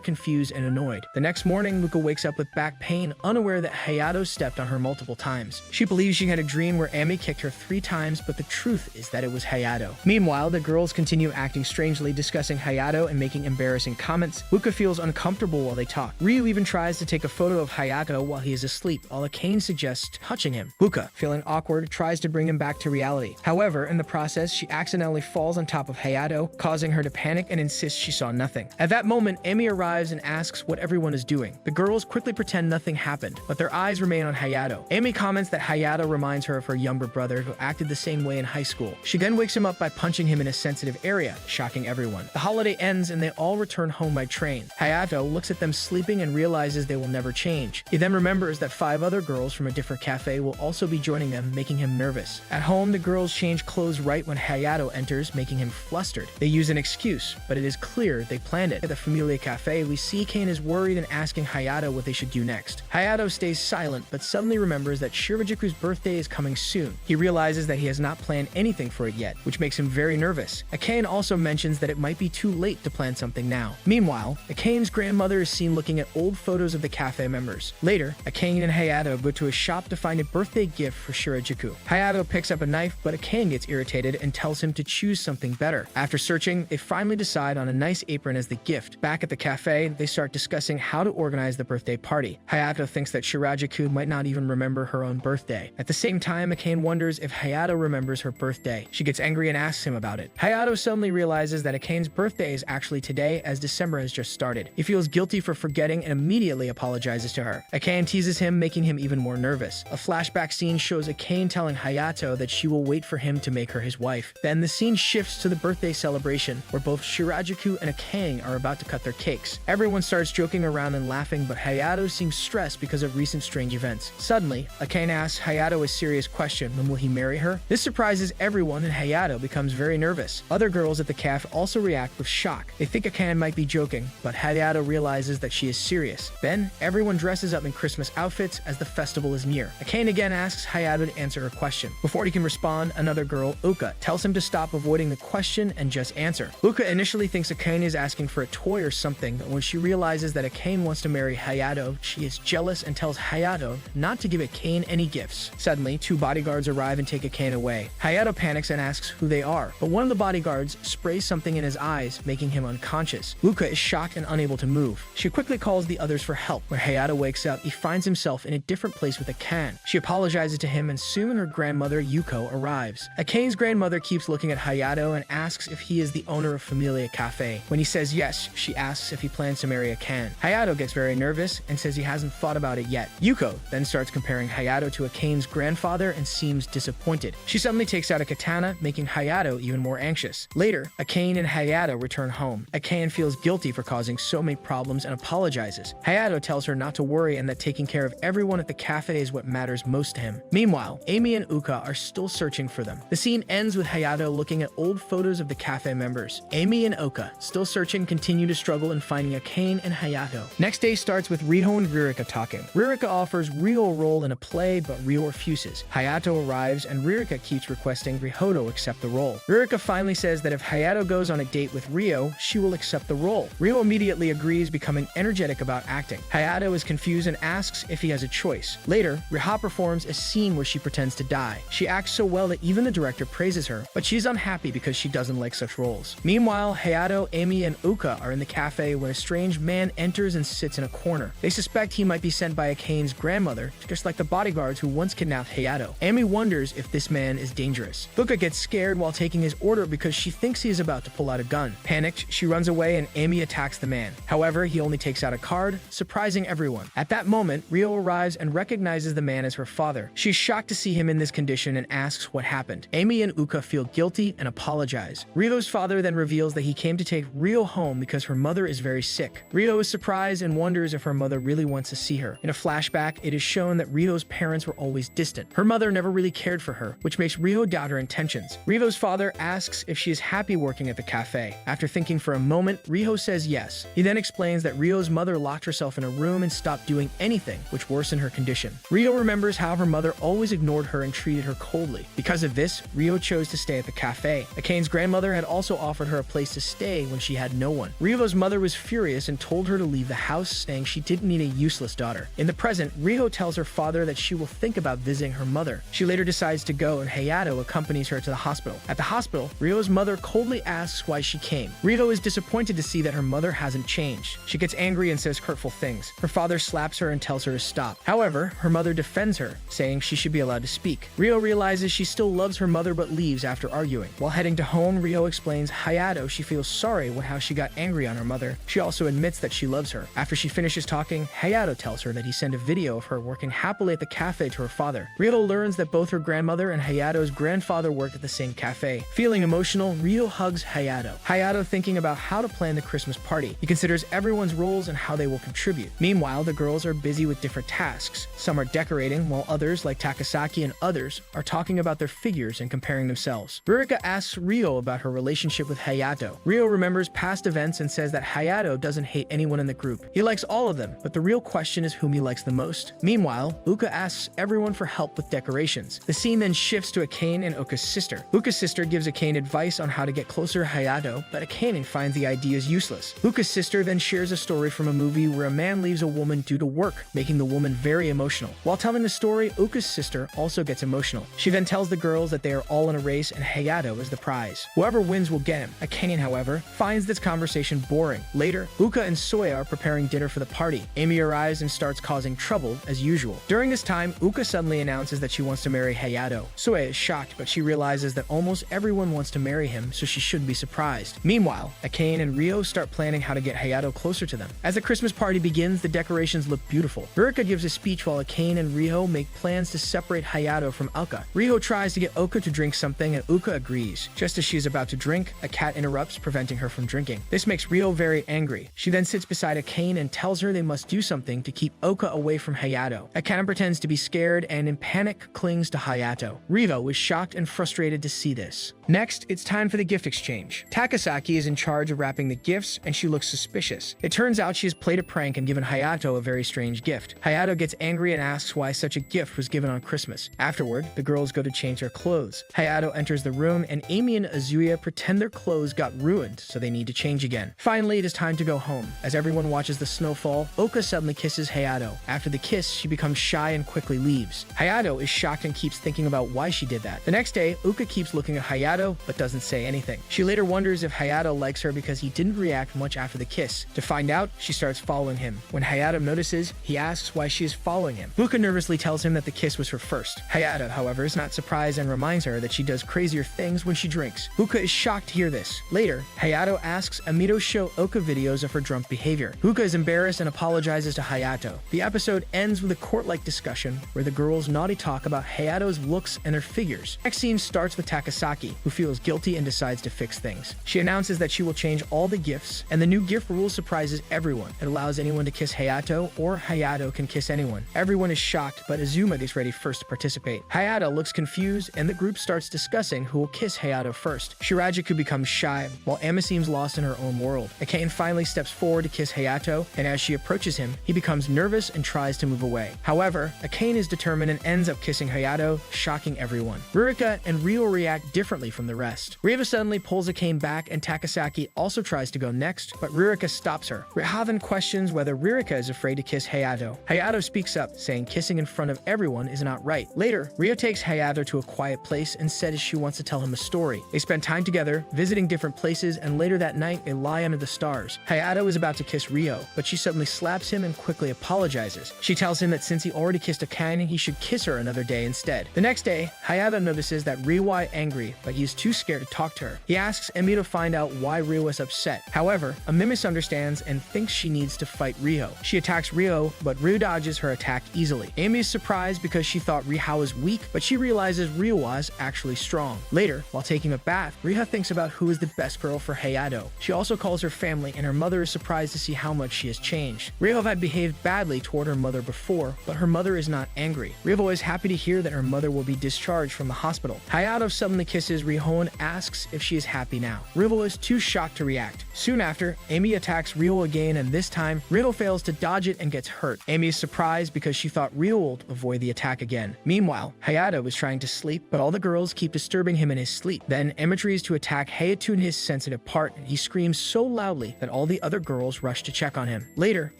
confused and annoyed. The next morning, Luka wakes up with back pain, unaware that Hayato stepped on her multiple times. She believes she had a dream where Ami kicked her 3 times, but the truth is that it was Hayato. Meanwhile, the girls continue acting strangely, discussing Hayato and making embarrassing comments. Luka feels uncomfortable while they talk. Ryu even tries to take a photo of Hayato while he is asleep, while Akane suggests touching him. Luka, feeling awkward, tries to bring him back to reality. However, in the process, she accidentally falls on top of Hayato, causing her to panic and insist she saw nothing. At that moment, Ami arrives and asks what everyone is doing. The girls quickly pretend nothing happened, but their eyes remain on Hayato. Ami comments that Hayato reminds her of her younger brother who acted the same way in high school. She then wakes him up by punching him in a sensitive area, shocking everyone. The holiday ends and they all return home by train. Hayato looks at them sleeping and realizes they will never change. He then remembers that 5 other girls from a different cafe will also be joining them, making him nervous. At home, the girls change clothes right when Hayato enters, making him flustered. They use an excuse, but it is clear they planned it. At the Familia Cafe, we see Kane is worried and asking Hayato what they should do next. Hayato stays silent, but suddenly remembers that Shirajuku's birthday is coming soon. He realizes that he has not planned anything for it yet, which makes him very nervous. Akane also mentions that it might be too late to plan something now. Meanwhile, Akane's grandmother is seen looking at old photos of the cafe members. Later, Akane and Hayato go to a shop to find a birthday gift for Shirajuku. Hayato picks up a knife, but Akane gets irritated and tells him to choose something better. After searching, they finally decide on a nice apron as the gift. Back at the cafe, they start discussing how to organize the birthday party. Hayato thinks that Shirajuku might not even remember her own birthday. At the same time, Akane wonders if Hayato remembers her birthday. She gets angry and asks him about it. Hayato suddenly realizes that Akane's birthday is actually today, as December has just started. He feels guilty for forgetting and immediately apologizes to her. Akane teases him, making him even more nervous. A flashback scene shows Akane telling Hayato that she will wait for him to make her his wife. Then the scene shifts to the birthday celebration, where both Shirajuku and Akane are about to cut their cakes. Everyone starts joking around and laughing, but Hayato seems stressed because of recent strange events. Suddenly, Akane asks Hayato a serious question: when will he marry her? This surprises everyone and Hayato becomes very nervous. Other girls at the cafe also react with shock. They think Akane might be joking, but Hayato realizes that she is serious. Then, everyone dresses up in Christmas outfits as the festival is near. Akane again asks Hayato to answer her question. Before he can respond, another girl, Uka, tells him to stop avoiding the question and just answer. Uka initially thinks Akane is asking for a toy or something, but when she realizes that Akane wants to marry Hayato, she is jealous and tells Hayato not to give Akane any gifts. Suddenly, 2 bodyguards arrive and take Akane away. Hayato panics and asks who they are, but one of the bodyguards sprays something in his eyes, making him unconscious. Uka is shocked and unable to move. She quickly calls the others for help. When Hayato wakes up, he finds himself in a different place with Akane. She apologizes to him, and soon her grandmother, Yuko, arrives. Akane's grandmother keeps looking at Hayato and asks if he is the owner of Familia Cafe. When he says yes, she asks if he plans to marry Akane. Hayato gets very nervous and says he hasn't thought about it yet. Yuko then starts comparing Hayato to Akane's grandfather and seems disappointed. She suddenly takes out a katana, making Hayato even more anxious. Later, Akane and Hayato return home. Akane feels guilty for causing so many problems and apologizes. Hayato tells her not to worry and that taking care of everyone at the cafe is what matters most to him. Meanwhile, Ami and Uka are still searching for them. The scene ends with Hayato looking at old photos of the cafe members. Ami and Uka, still searching, continue to struggle in finding Akane and Hayato. Next day starts with Riho and Ririka talking. Ririka offers Riho a role in a play, but Riho refuses. Hayato arrives and Ririka keeps requesting Riho to accept the role. Ririka finally says that if Hayato goes on a date with Riho, she will accept the role. Riho immediately agrees, becoming energetic about acting. Hayato is confused and asks if he has a choice. Later, Riha performs a scene where she pretends to die. She acts so well that even the director praises her, but she's unhappy because she doesn't like such roles. Meanwhile, Hayato, Ami, and Uka are in the cafe when a strange man enters and sits in a corner. They suspect he might be sent by Akane's grandmother, just like the bodyguards who once kidnapped Hayato. Ami wonders if this man is dangerous. Uka gets scared while taking his order because she thinks he is about to pull out a gun. Panicked, she runs away and Ami attacks the man. However, he only takes out a card, surprising everyone. At that moment, Rio arrives and recognizes the man as her father. She's shocked to see him in this condition and asks what happened. Ami and Uka feel guilty and apologize. Rio's father then reveals that he came to take Rio home because her mother is very sick. Rio is surprised and wonders if her mother really wants to see her. In a flashback, it is shown that Rio's parents were always distant. Her mother never really cared for her, which makes makes Ryo doubt her intentions. Ryo's father asks if she is happy working at the cafe. After thinking for a moment, Ryo says yes. He then explains that Ryo's mother locked herself in a room and stopped doing anything, which worsened her condition. Ryo remembers how her mother always ignored her and treated her coldly. Because of this, Ryo chose to stay at the cafe. Akane's grandmother had also offered her a place to stay when she had no one. Ryo's mother was furious and told her to leave the house, saying she didn't need a useless daughter. In the present, Ryo tells her father that she will think about visiting her mother. She later decides to go, and Hayato accompanies her to the hospital. At the hospital, Ryo's mother coldly asks why she came. Ryo is disappointed to see that her mother hasn't changed. She gets angry and says hurtful things. Her father slaps her and tells her to stop. However, her mother defends her, saying she should be allowed to speak. Ryo realizes she still loves her mother but leaves after arguing. While heading to home, Ryo explains Hayato she feels sorry with how she got angry on her mother. She also admits that she loves her. After she finishes talking, Hayato tells her that he sent a video of her working happily at the cafe to her father. Ryo learns that both her grandmother and Hayato's grandfather worked at the same cafe. Feeling emotional, Ryo hugs Hayato. Hayato thinking about how to plan the Christmas party. He considers everyone's roles and how they will contribute. Meanwhile, the girls are busy with different tasks. Some are decorating, while others, like Takasaki and others, are talking about their figures and comparing themselves. Ririka asks Ryo about her relationship with Hayato. Ryo remembers past events and says that Hayato doesn't hate anyone in the group. He likes all of them, but the real question is whom he likes the most. Meanwhile, Uka asks everyone for help with decorations. The scene then shifts to Akane and Uka's sister. Uka's sister gives Akane advice on how to get closer to Hayato, but Akane finds the ideas useless. Uka's sister then shares a story from a movie where a man leaves a woman due to work, making the woman very emotional. While telling the story, Uka's sister also gets emotional. She then tells the girls that they are all in a race and Hayato is the prize. Whoever wins will get him. Akane, however, finds this conversation boring. Later, Uka and Soya are preparing dinner for the party. Amy arrives and starts causing trouble as usual. During this time, Uka suddenly announces that she wants to marry Hayato. Soya is shocked, but she realizes that almost everyone wants to marry him, so she shouldn't be surprised. Meanwhile, Akane and Ryo start planning how to get Hayato closer to them. As the Christmas party begins, the decorations look beautiful. Ririka gives a speech while Akane and Ryo make plans to separate Hayato from Uka. Ryo tries to get Uka to drink something and Uka agrees. Just as she is about to drink, a cat interrupts, preventing her from drinking. This makes Ryo very angry. She then sits beside Akane and tells her they must do something to keep Uka away from Hayato. Akane pretends to be scared and in panic clings to Hayato. Ryo is shocked and frustrated to see this. Next, it's time for the gift exchange. Takasaki is in charge of wrapping the gifts and she looks suspicious. It turns out she has played a prank and given Hayato a very strange gift. Hayato gets angry and asks why such a gift was given on Christmas. Afterward, the girls go to change their clothes. Hayato enters the room and Amy and Azuya pretend their clothes got ruined, so they need to change again. Finally, it is time to go home. As everyone watches the snowfall, Oka suddenly kisses Hayato. After the kiss, she becomes shy and quickly leaves. Hayato is shocked and keeps thinking about why she did that. The next day, Uka keeps looking at Hayato but doesn't say anything. She later wonders if Hayato likes her because he didn't react much after the kiss. To find out, she starts following him. When Hayato notices, he asks why she is following him. Uka nervously tells him that the kiss was her first. Hayato, however, is not surprised and reminds her that she does crazier things when she drinks. Uka is shocked to hear this. Later, Hayato asks Amito to show Uka videos of her drunk behavior. Uka is embarrassed and apologizes to Hayato. The episode ends with a court-like discussion where the girls naughty talk about Hayato's looks and their figures. Next scene starts with Takasaki, who feels guilty and decides to fix things. She announces that she will change all the gifts, and the new gift rule surprises everyone. It allows anyone to kiss Hayato, or Hayato can kiss anyone. Everyone is shocked, but Azuma is ready first to participate. Hayato looks confused, and the group starts discussing who will kiss Hayato first. Shirajuku becomes shy, while Emma seems lost in her own world. Akane finally steps forward to kiss Hayato, and as she approaches him, he becomes nervous and tries to move away. However, Akane is determined and ends up kissing Hayato, shocking everyone. Ririka and Ryo react differently from the rest. Riva suddenly pulls Akane back, and Takasaki also tries to go next, but Ririka stops her. Riha then questions whether Ririka is afraid to kiss Hayato. Hayato speaks up, saying kissing in front of everyone is not right. Later, Ryo takes Hayato to a quiet place and says she wants to tell him a story. They spend time together, visiting different places, and later that night, they lie under the stars. Hayato is about to kiss Ryo, but she suddenly slaps him and quickly apologizes. She tells him that since he already kissed Akane, he should kiss her another day instead. The next day, Hayato notices that Ryo is angry, but he is too scared to talk to her. He asks Emi to find out why Ryo is upset. However, Emi misunderstands and thinks she needs to fight Ryo. She attacks Ryo, but Ryo dodges her attack easily. Amy is surprised because she thought Riha was weak, but she realizes Ryo was actually strong. Later, while taking a bath, Riha thinks about who is the best girl for Hayato. She also calls her family, and her mother is surprised to see how much she has changed. Ryo had behaved badly toward her mother before, but her mother is not angry. Ryo is happy to hear that her mother will be discharged discharged from the hospital. Hayato suddenly kisses Rihou and asks if she is happy now. Rihou is too shocked to react. Soon after, Amy attacks Rihou again, and this time, Rihou fails to dodge it and gets hurt. Amy is surprised because she thought Rihou would avoid the attack again. Meanwhile, Hayato is trying to sleep, but all the girls keep disturbing him in his sleep. Then, Emma tries to attack Hayato in his sensitive part, and he screams so loudly that all the other girls rush to check on him. Later,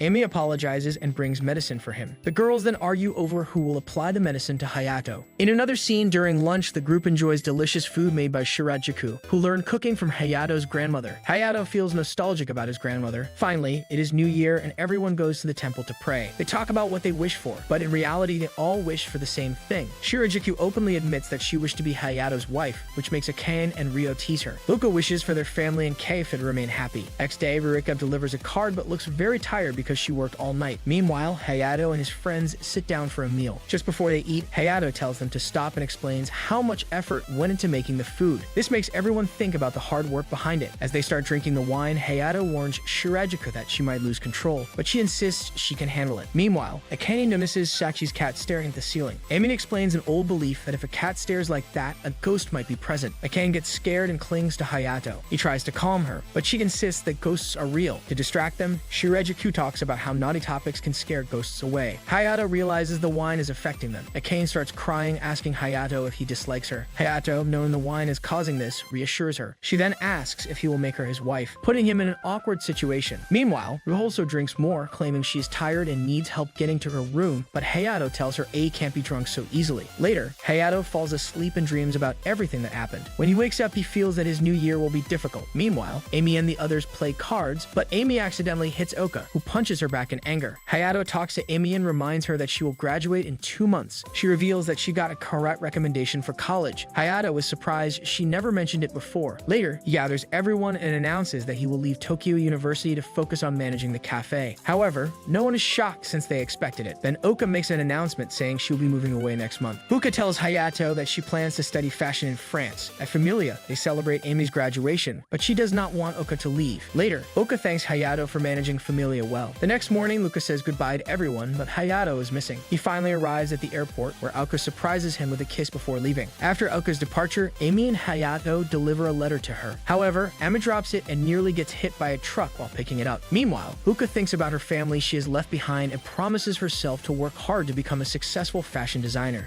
Amy apologizes and brings medicine for him. The girls then argue over who will apply the medicine to Hayato. In another scene during lunch, the group enjoys delicious food made by Shirajuku, who learned cooking from Hayato's grandmother. Hayato feels nostalgic about his grandmother. Finally, it is New Year and everyone goes to the temple to pray. They talk about what they wish for, but in reality, they all wish for the same thing. Shirajuku openly admits that she wished to be Hayato's wife, which makes Akane and Ryo tease her. Luka wishes for their family and Keifa to remain happy. Next day, Rurika delivers a card but looks very tired because she worked all night. Meanwhile, Hayato and his friends sit down for a meal. Just before they eat, Hayato tells them to stop and explains how much effort went into making the food. This makes everyone think about the hard work behind it. As they start drinking the wine, Hayato warns Shirajuku that she might lose control, but she insists she can handle it. Meanwhile, Akane notices Sachi's cat staring at the ceiling. Amy explains an old belief that if a cat stares like that, a ghost might be present. Akane gets scared and clings to Hayato. He tries to calm her, but she insists that ghosts are real. To distract them, Shirajuku talks about how naughty topics can scare ghosts away. Hayato realizes the wine is affecting them. Akane starts crying, asking Hayato if he dislikes her. Hayato, knowing the wine is causing this, reassures her. She then asks if he will make her his wife, putting him in an awkward situation. Meanwhile, Ryo also drinks more, claiming she is tired and needs help getting to her room, but Hayato tells her A can't be drunk so easily. Later, Hayato falls asleep and dreams about everything that happened. When he wakes up, he feels that his new year will be difficult. Meanwhile, Amy and the others play cards, but Amy accidentally hits Oka, who punches her back in anger. Hayato talks to Amy and reminds her that she will graduate in 2 months. She reveals that she got a correct recommendation for college. Hayato is surprised she never mentioned it before. Later, he gathers everyone and announces that he will leave Tokyo University to focus on managing the cafe. However, no one is shocked since they expected it. Then Oka makes an announcement saying she'll be moving away next month. Fuka tells Hayato that she plans to study fashion in France. At Familia, they celebrate Amy's graduation, but she does not want Oka to leave. Later, Oka thanks Hayato for managing Familia well. The next morning, Luka says goodbye to everyone, but Hayato is missing. He finally arrives at the airport, where Aoka surprises him with a kiss before leaving. After Aoka's departure, Amy and Hayato deliver a letter to her. However, Emma drops it and nearly gets hit by a truck while picking it up. Meanwhile, Luka thinks about her family she has left behind and promises herself to work hard to become a successful fashion designer.